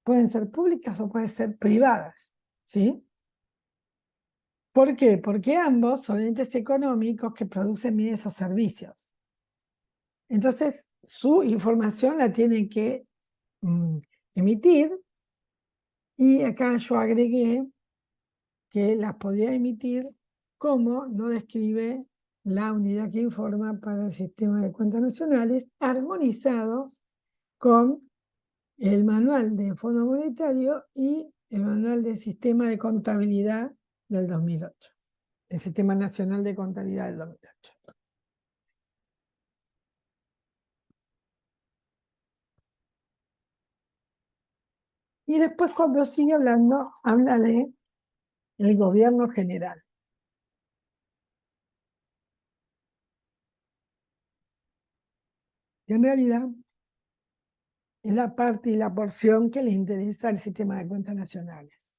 pueden ser públicas o pueden ser privadas, ¿sí? ¿Por qué? Porque ambos son entes económicos que producen bienes o servicios. Entonces, su información la tienen que emitir, y acá yo agregué que las podía emitir como lo describe la unidad que informa para el sistema de cuentas nacionales, armonizados con el manual de Fondo Monetario y el manual del sistema de contabilidad del 2008, el sistema nacional de contabilidad del 2008. Y después, cuando sigue hablando, habla de el gobierno general. Y en realidad es la parte y la porción que le interesa al sistema de cuentas nacionales.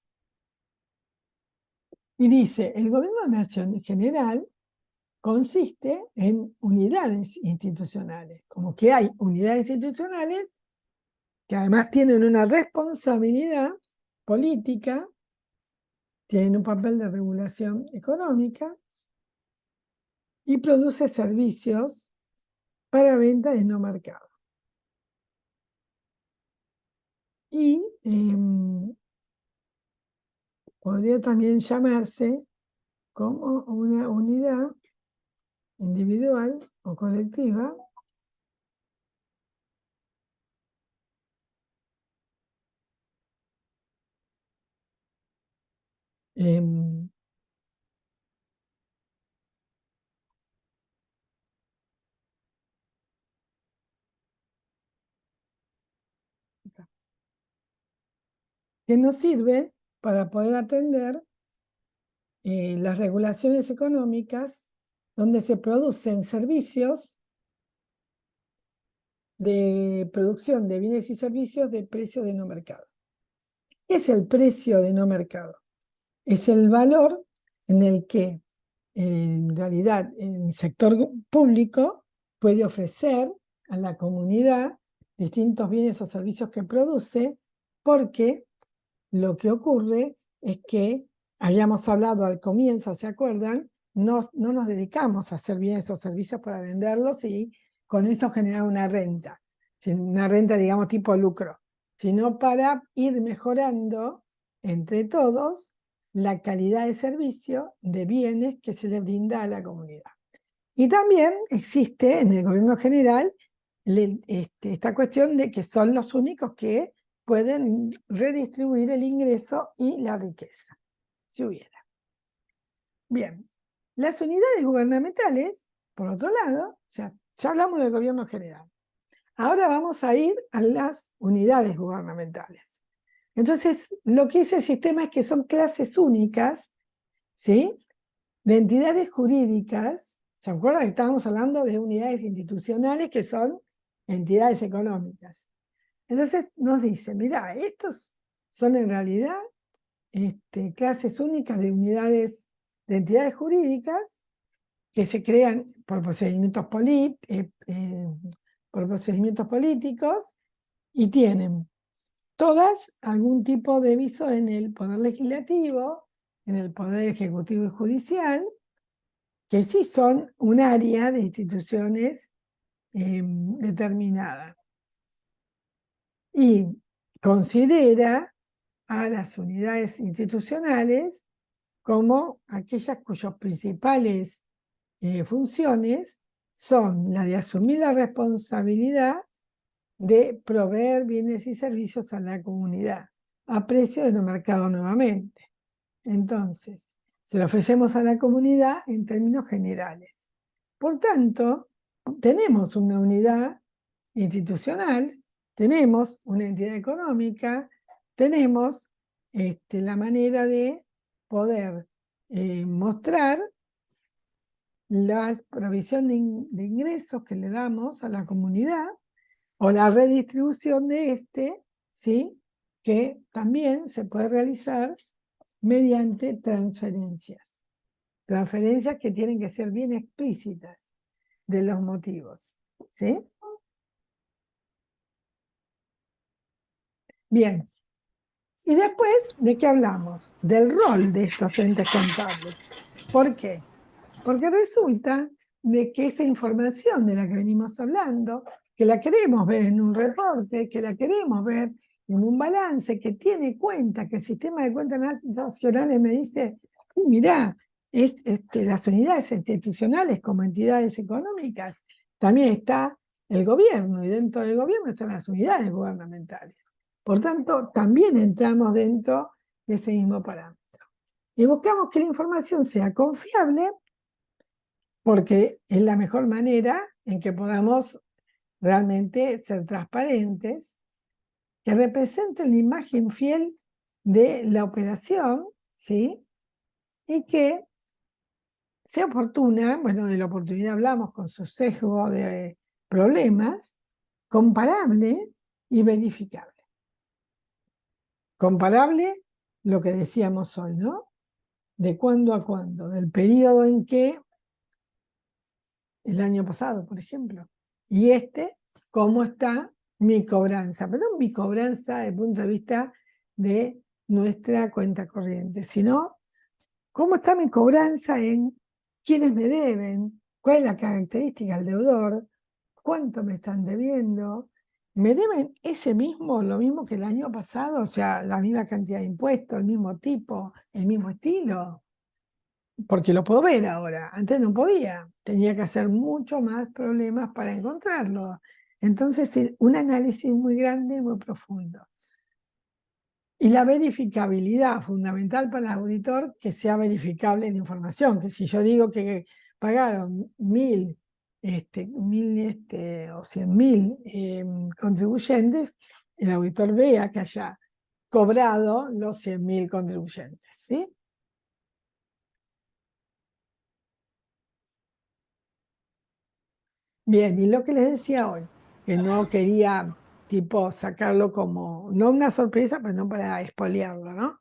Y dice, el gobierno nacional general consiste en unidades institucionales, como que hay unidades institucionales que además tienen una responsabilidad política, tienen un papel de regulación económica y produce servicios para venta en no mercado. Y podría también llamarse como una unidad individual o colectiva que nos sirve para poder atender las regulaciones económicas donde se producen servicios de producción de bienes y servicios de precio de no mercado. ¿Qué es el precio de no mercado? Es el valor en el que en realidad el sector público puede ofrecer a la comunidad distintos bienes o servicios que produce, porque lo que ocurre es que, habíamos hablado al comienzo, ¿se acuerdan? No nos dedicamos a hacer bienes o servicios para venderlos y con eso generar una renta, digamos tipo lucro, sino para ir mejorando entre todos la calidad de servicio de bienes que se le brinda a la comunidad. Y también existe en el gobierno general esta cuestión de que son los únicos que pueden redistribuir el ingreso y la riqueza, si hubiera. Bien, las unidades gubernamentales, por otro lado, o sea, ya hablamos del gobierno general. Ahora vamos a ir a las unidades gubernamentales. Entonces, lo que dice el sistema es que son clases únicas, ¿sí?, de entidades jurídicas. ¿Se acuerdan que estábamos hablando de unidades institucionales que son entidades económicas? Entonces nos dice, mirá, estos son en realidad clases únicas de unidades, de entidades jurídicas que se crean por procedimientos políticos y tienen todas algún tipo de viso en el Poder Legislativo, en el Poder Ejecutivo y Judicial, que sí son un área de instituciones determinada. Y considera a las unidades institucionales como aquellas cuyas principales funciones son la de asumir la responsabilidad de proveer bienes y servicios a la comunidad a precio de no mercado nuevamente. Entonces, se lo ofrecemos a la comunidad en términos generales. Por tanto, tenemos una unidad institucional, tenemos una entidad económica, tenemos la manera de poder mostrar la provisión de ingresos que le damos a la comunidad o la redistribución de ¿sí?, que también se puede realizar mediante transferencias. Transferencias que tienen que ser bien explícitas. de los motivos. ¿Sí? Bien. Y después, ¿de qué hablamos? Del rol de estos entes contables. ¿Por qué? Porque resulta de que esa información de la que venimos hablando, que la queremos ver en un reporte, que la queremos ver en un balance, que tiene cuenta, que el sistema de cuentas nacionales me dice, mirá, las unidades institucionales como entidades económicas, también está el gobierno, y dentro del gobierno están las unidades gubernamentales. Por tanto, también entramos dentro de ese mismo parámetro. Y buscamos que la información sea confiable, porque es la mejor manera en que podamos realmente ser transparentes, que representen la imagen fiel de la operación, ¿sí? Y que sea oportuna, bueno, de la oportunidad hablamos con su sesgo de problemas, comparable y verificable. Comparable, lo que decíamos hoy, ¿no? De cuándo a cuándo, del periodo en que el año pasado, por ejemplo. Y cómo está mi cobranza, pero no mi cobranza desde el punto de vista de nuestra cuenta corriente, sino cómo está mi cobranza en quiénes me deben, cuál es la característica del deudor, cuánto me están debiendo, me deben lo mismo que el año pasado, o sea, la misma cantidad de impuestos, el mismo tipo, el mismo estilo. Porque lo puedo ver ahora, antes no podía, tenía que hacer mucho más problemas para encontrarlo. Entonces, un análisis muy grande y muy profundo. Y la verificabilidad, fundamental para el auditor, que sea verificable la información, que si yo digo que pagaron 1.000 o 100.000 contribuyentes, el auditor vea que haya cobrado los 100.000 contribuyentes, ¿sí? Bien, y lo que les decía hoy, que no quería tipo sacarlo como, no una sorpresa, pero no para expoliarlo, ¿no?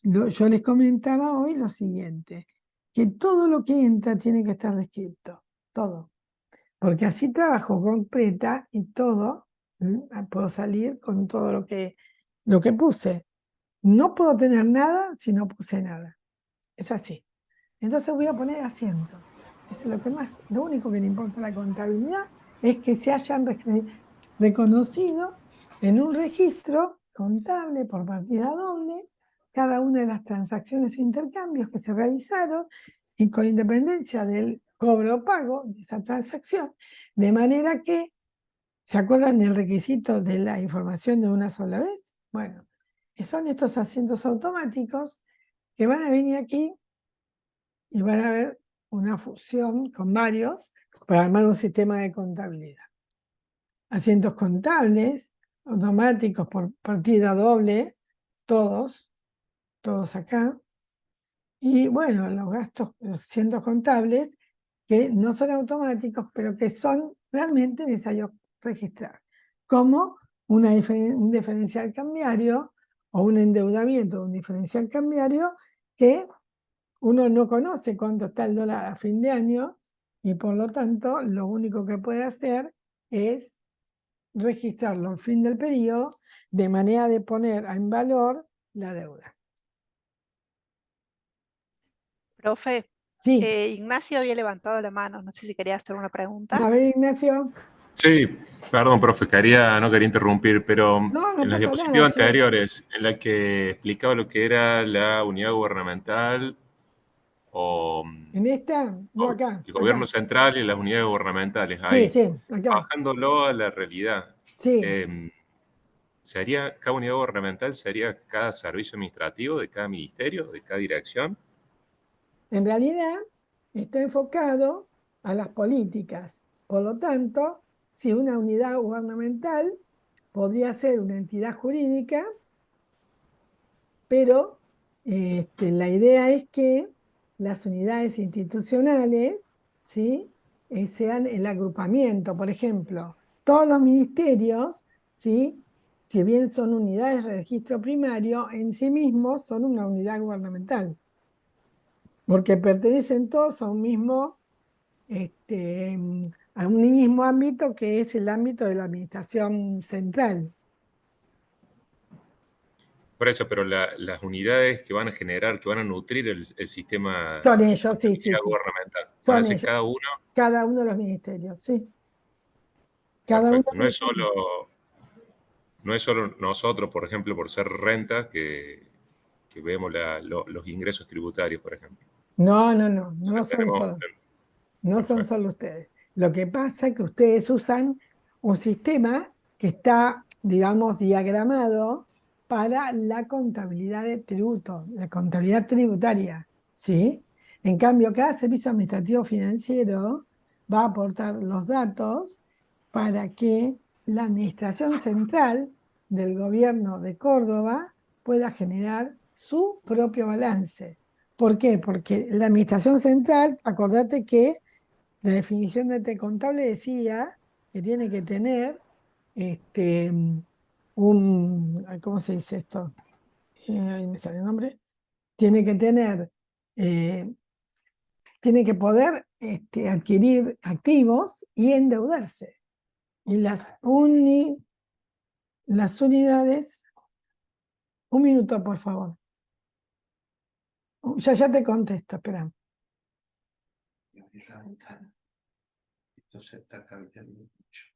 Yo les comentaba hoy lo siguiente, que todo lo que entra tiene que estar descrito, todo, porque así trabajo completa y todo, puedo salir con todo lo que puse. No puedo tener nada si no puse nada, es así. Entonces voy a poner asientos. Eso es lo único que le importa a la contabilidad es que se hayan reconocido en un registro contable por partida doble cada una de las transacciones o intercambios que se realizaron y con independencia del cobro o pago de esa transacción, de manera que, ¿se acuerdan del requisito de la información de una sola vez? Bueno, son estos asientos automáticos que van a venir aquí y van a haber una fusión con varios para armar un sistema de contabilidad. Asientos contables, automáticos por partida doble, todos acá. Y bueno, los asientos contables que no son automáticos, pero que son realmente necesarios registrar, como un diferencial cambiario o un endeudamiento de un diferencial cambiario que uno no conoce cuánto está el dólar a fin de año y por lo tanto lo único que puede hacer es registrarlo al fin del periodo de manera de poner en valor la deuda. Profe, Sí, Ignacio había levantado la mano, no sé si quería hacer una pregunta. a ver, Ignacio. Sí, perdón, profe, no quería interrumpir, pero No en las pasa nada, diapositivas sí. anteriores, en la que explicaba lo que era la unidad gubernamental o En esta, no acá, el gobierno acá. central y las unidades gubernamentales, Sí, ahí, sí, acá. bajándolo a la realidad, Sí, cada unidad gubernamental sería cada servicio administrativo de cada ministerio, de cada dirección? en realidad está enfocado a las políticas. Por lo tanto, si una unidad gubernamental podría ser una entidad jurídica, pero la idea es que las unidades institucionales, ¿sí? Sean el agrupamiento. Por ejemplo, todos los ministerios, ¿sí? Si bien son unidades de registro primario, en sí mismos son una unidad gubernamental. porque pertenecen todos a un mismo, a un mismo ámbito que es el ámbito de la administración central. Por eso, pero las unidades que van a generar, que van a nutrir el sistema Son de ellos, sí, sí, contabilidad sí. gubernamental, van a Son ser ellos, cada uno. cada uno de los ministerios, sí. Cada uno Perfecto. de los ministerios. No es solo nosotros, por ejemplo, por ser renta, que vemos los ingresos tributarios, por ejemplo. No, no, no, O sea, no son solo. No son perfecto. solo ustedes. Lo que pasa es que ustedes usan un sistema que está, digamos, diagramado para la contabilidad de tributo, la contabilidad tributaria, ¿sí? En cambio, cada servicio administrativo financiero va a aportar los datos para que la administración central del gobierno de Córdoba pueda generar su propio balance. ¿Por qué? Porque la administración central, acordate que la definición de ente contable decía que tiene que tener ¿cómo se dice esto? Ahí me sale el nombre. Tiene que tener, tiene que poder adquirir activos y endeudarse. Y las unidades, un minuto, por favor. Ya te contesto, espera.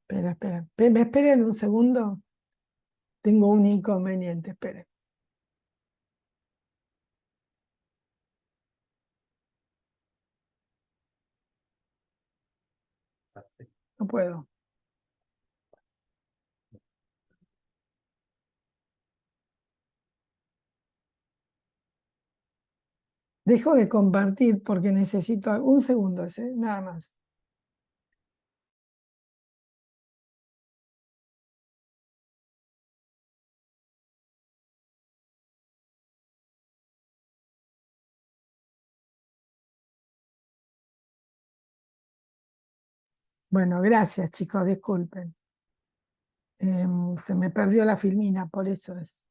Espera. ¿Me esperen un segundo? Tengo un inconveniente, esperen. No puedo. Dejo de compartir porque necesito un segundo ese, nada más. Bueno, gracias chicos, disculpen. Se me perdió la filmina, por eso es.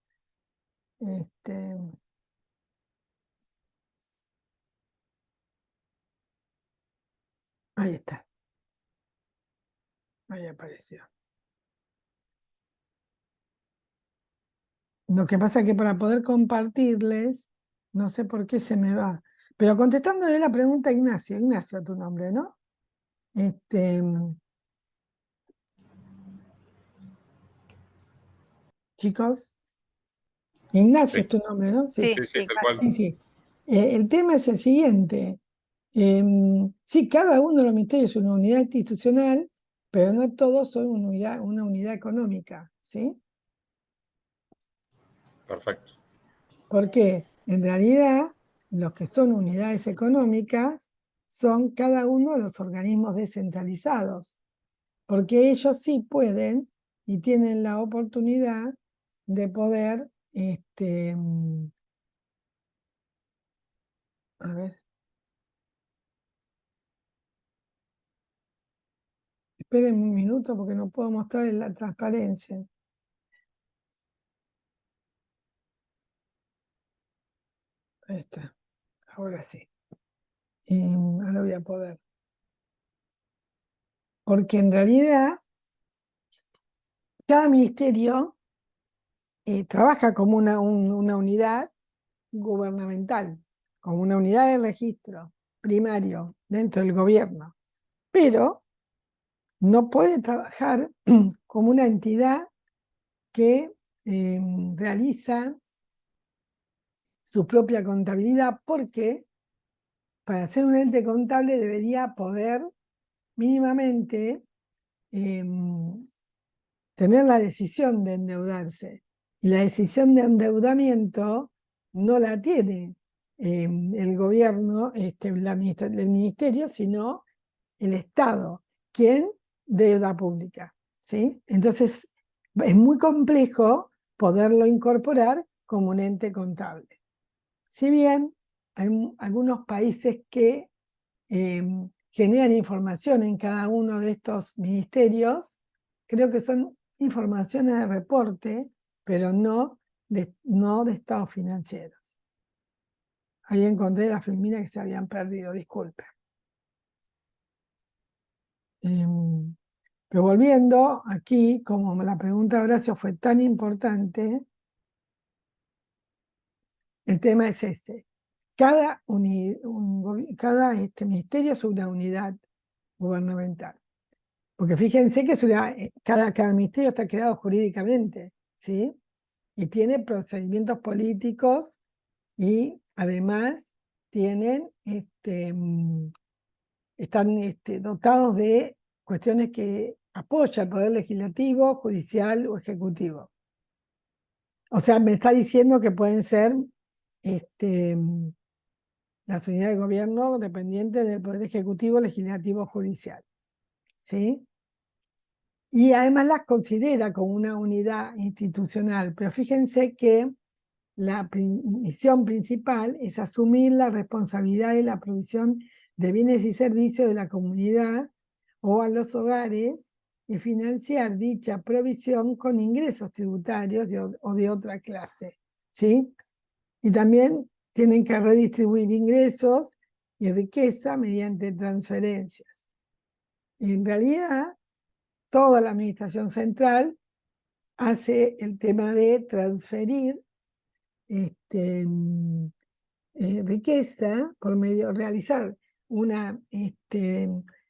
Ahí está. Ahí apareció. Lo que pasa es que para poder compartirles, no sé por qué se me va. Pero contestándole la pregunta a Ignacio, Ignacio tu nombre, ¿no? Chicos, Ignacio Sí. es tu nombre, ¿no? Sí, Sí, tal Ignacio. cual. Sí, sí. El tema es el siguiente. Sí, cada uno de los ministerios es una unidad institucional, pero no todos son una unidad económica, ¿sí? Perfecto. Porque en realidad los que son unidades económicas son cada uno de los organismos descentralizados, porque ellos sí pueden y tienen la oportunidad de poder, a ver, esperen un minuto porque no puedo mostrar la transparencia. Ahí está, ahora sí. Ahora voy a poder. Porque en realidad cada ministerio trabaja como una unidad gubernamental, como una unidad de registro primario dentro del gobierno, pero no puede trabajar como una entidad que realiza su propia contabilidad, porque para ser un ente contable debería poder mínimamente tener la decisión de endeudarse. Y la decisión de endeudamiento no la tiene el gobierno, el ministerio, sino el Estado, quien deuda pública, ¿sí? Entonces, es muy complejo poderlo incorporar como un ente contable. Si bien hay algunos países que generan información en cada uno de estos ministerios, creo que son informaciones de reporte, pero no de estados financieros. Ahí encontré las filminas que se habían perdido, disculpe. Pero volviendo aquí, como la pregunta de Horacio fue tan importante, el tema es ese. Cada ministerio es una unidad gubernamental. Porque fíjense que cada ministerio está creado jurídicamente, ¿sí? Y tiene procedimientos políticos y además tienen, están dotados de cuestiones que apoyan el poder legislativo, judicial o ejecutivo. O sea, me está diciendo que pueden ser las unidades de gobierno dependientes del poder ejecutivo, legislativo, judicial, ¿sí? Y además las considera como una unidad institucional, pero fíjense que la misión principal es asumir la responsabilidad de la provisión de bienes y servicios de la comunidad o a los hogares y financiar dicha provisión con ingresos tributarios o de otra clase, ¿sí? Y también tienen que redistribuir ingresos y riqueza mediante transferencias. Y en realidad, toda la administración central hace el tema de transferir riqueza por medio, realizar una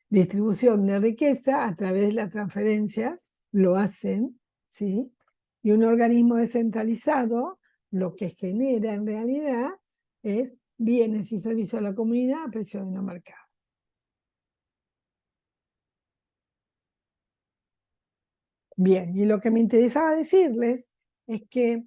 distribución de riqueza a través de las transferencias, lo hacen, ¿sí? Y un organismo descentralizado lo que genera en realidad es bienes y servicios a la comunidad a precio de no mercado. Bien, y lo que me interesaba decirles es que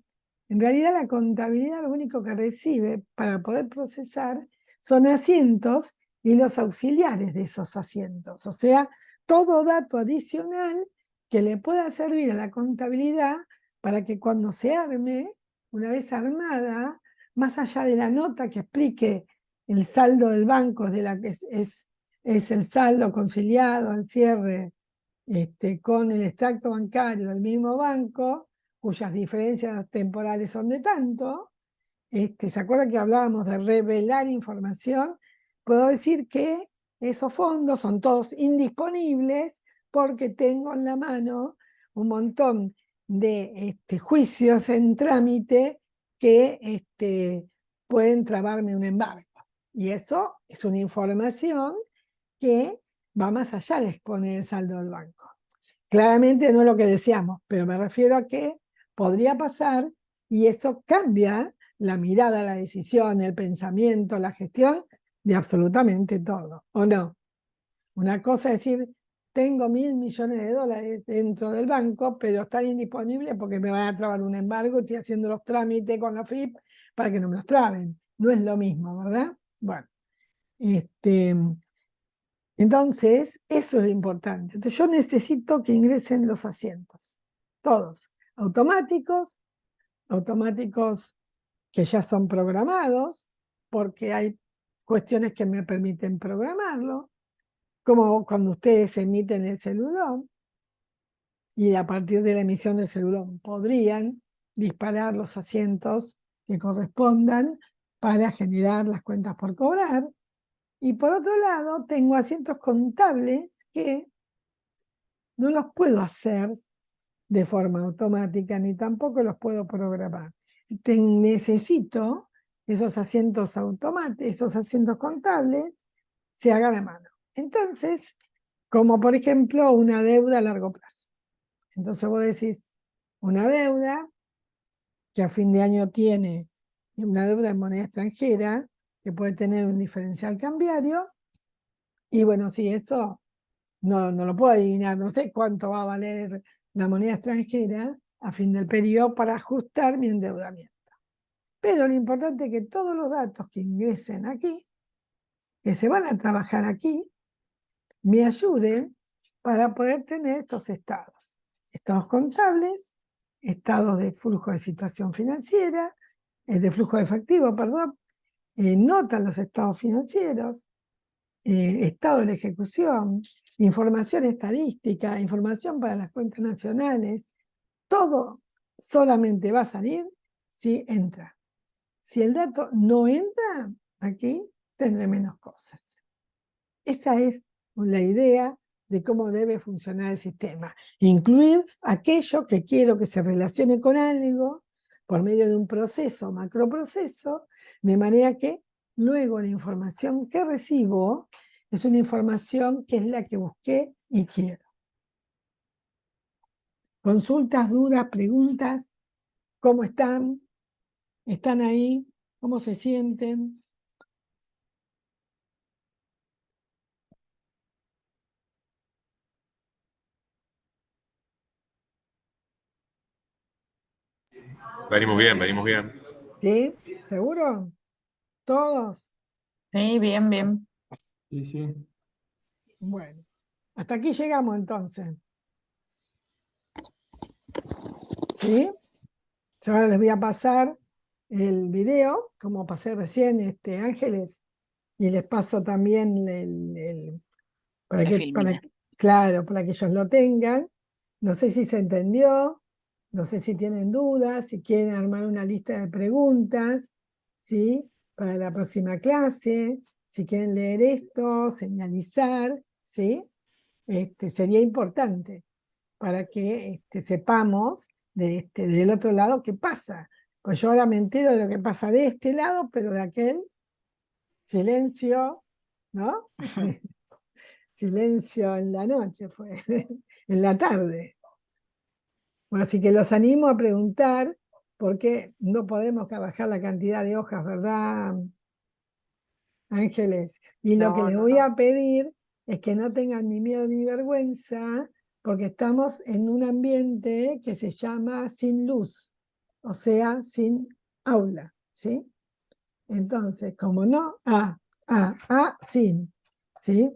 en realidad la contabilidad lo único que recibe para poder procesar son asientos y los auxiliares de esos asientos. O sea, todo dato adicional que le pueda servir a la contabilidad para que cuando se arme, una vez armada, más allá de la nota que explique el saldo del banco, es el saldo conciliado al cierre con el extracto bancario del mismo banco, cuyas diferencias temporales son de tanto, ¿se acuerdan que hablábamos de revelar información? Puedo decir que esos fondos son todos indisponibles porque tengo en la mano un montón de juicios en trámite que pueden trabarme un embargo. Y eso es una información que va más allá de exponer el saldo del banco. Claramente no es lo que deseamos, pero me refiero a que podría pasar y eso cambia la mirada, la decisión, el pensamiento, la gestión de absolutamente todo, ¿o no? Una cosa es decir, tengo $1.000 millones dentro del banco, pero están indisponibles porque me van a trabar un embargo, estoy haciendo los trámites con la FIP para que no me los traben. No es lo mismo, ¿verdad? Bueno, entonces, eso es lo importante. Entonces, yo necesito que ingresen los asientos, todos, automáticos que ya son programados, porque hay cuestiones que me permiten programarlo, como cuando ustedes emiten el celulón, y a partir de la emisión del celulón podrían disparar los asientos que correspondan para generar las cuentas por cobrar. Y por otro lado, tengo asientos contables que no los puedo hacer de forma automática, ni tampoco los puedo programar. Necesito esos asientos esos asientos contables se hagan a mano. Entonces, como por ejemplo una deuda a largo plazo. Entonces vos decís, una deuda que a fin de año tiene una deuda en moneda extranjera, que puede tener un diferencial cambiario, y bueno, sí, eso no lo puedo adivinar, no sé cuánto va a valer la moneda extranjera a fin del periodo para ajustar mi endeudamiento. Pero lo importante es que todos los datos que ingresen aquí, que se van a trabajar aquí, me ayuden para poder tener estos estados. Estados contables, estados de flujo de situación financiera, de flujo de efectivo, perdón, notan los estados financieros, estado de ejecución, información estadística, información para las cuentas nacionales, todo solamente va a salir si entra. Si el dato no entra, aquí, tendré menos cosas. Esa es la idea de cómo debe funcionar el sistema. Incluir aquello que quiero que se relacione con algo por medio de un proceso, macroproceso, de manera que luego la información que recibo es una información que es la que busqué y quiero. Consultas, dudas, preguntas, ¿cómo están? ¿Están ahí? ¿Cómo se sienten? Venimos bien, venimos bien. ¿Sí? ¿Seguro? ¿Todos? Sí, bien, bien. Sí, sí. Bueno, hasta aquí llegamos entonces. ¿Sí? Yo ahora les voy a pasar el video, como pasé recién, Ángeles, y les paso también para claro, para que ellos lo tengan. No sé si se entendió, no sé si tienen dudas, si quieren armar una lista de preguntas, ¿sí? Para la próxima clase, si quieren leer esto, señalizar, ¿sí? Sería importante para que sepamos del otro lado qué pasa. Pues yo ahora me entero de lo que pasa de este lado, pero de aquel, silencio, ¿no? Silencio en la noche fue, en la tarde. Bueno, así que los animo a preguntar por qué no podemos bajar la cantidad de hojas, ¿verdad, Ángeles? Y lo que les voy a pedir es que no tengan ni miedo ni vergüenza, porque estamos en un ambiente que se llama sin luz, o sea, sin aula, ¿sí? Entonces, como no, sin, ¿sí?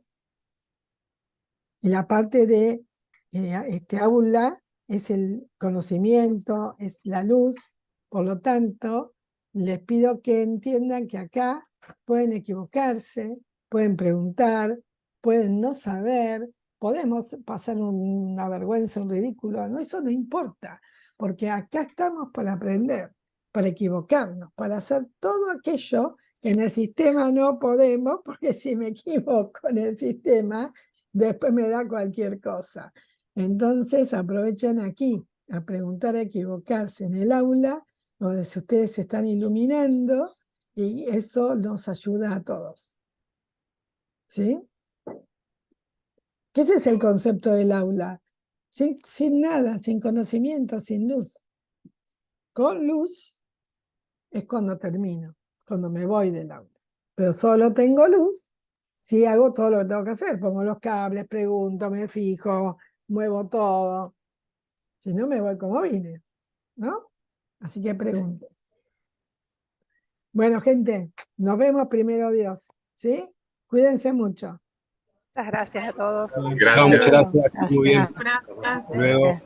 Y la parte de este aula es el conocimiento, es la luz, por lo tanto, les pido que entiendan que acá pueden equivocarse, pueden preguntar, pueden no saber, podemos pasar una vergüenza, un ridículo, no, eso no importa, porque acá estamos para aprender, para equivocarnos, para hacer todo aquello que en el sistema no podemos, porque si me equivoco en el sistema, después me da cualquier cosa. Entonces aprovechen aquí a preguntar, a equivocarse en el aula, donde ustedes se están iluminando y eso nos ayuda a todos. ¿Sí? ¿Qué ese es el concepto del aula? Sin nada, sin conocimiento, sin luz. Con luz es cuando termino, cuando me voy del aula. Pero solo tengo luz si hago todo lo que tengo que hacer. Pongo los cables, pregunto, me fijo, muevo todo. Si no, me voy como vine, ¿no? Así que pregunto. Bueno, gente, nos vemos primero Dios, ¿sí? Cuídense mucho. Muchas gracias a todos. Gracias. Muchas gracias. Muy bien. Gracias. Luego.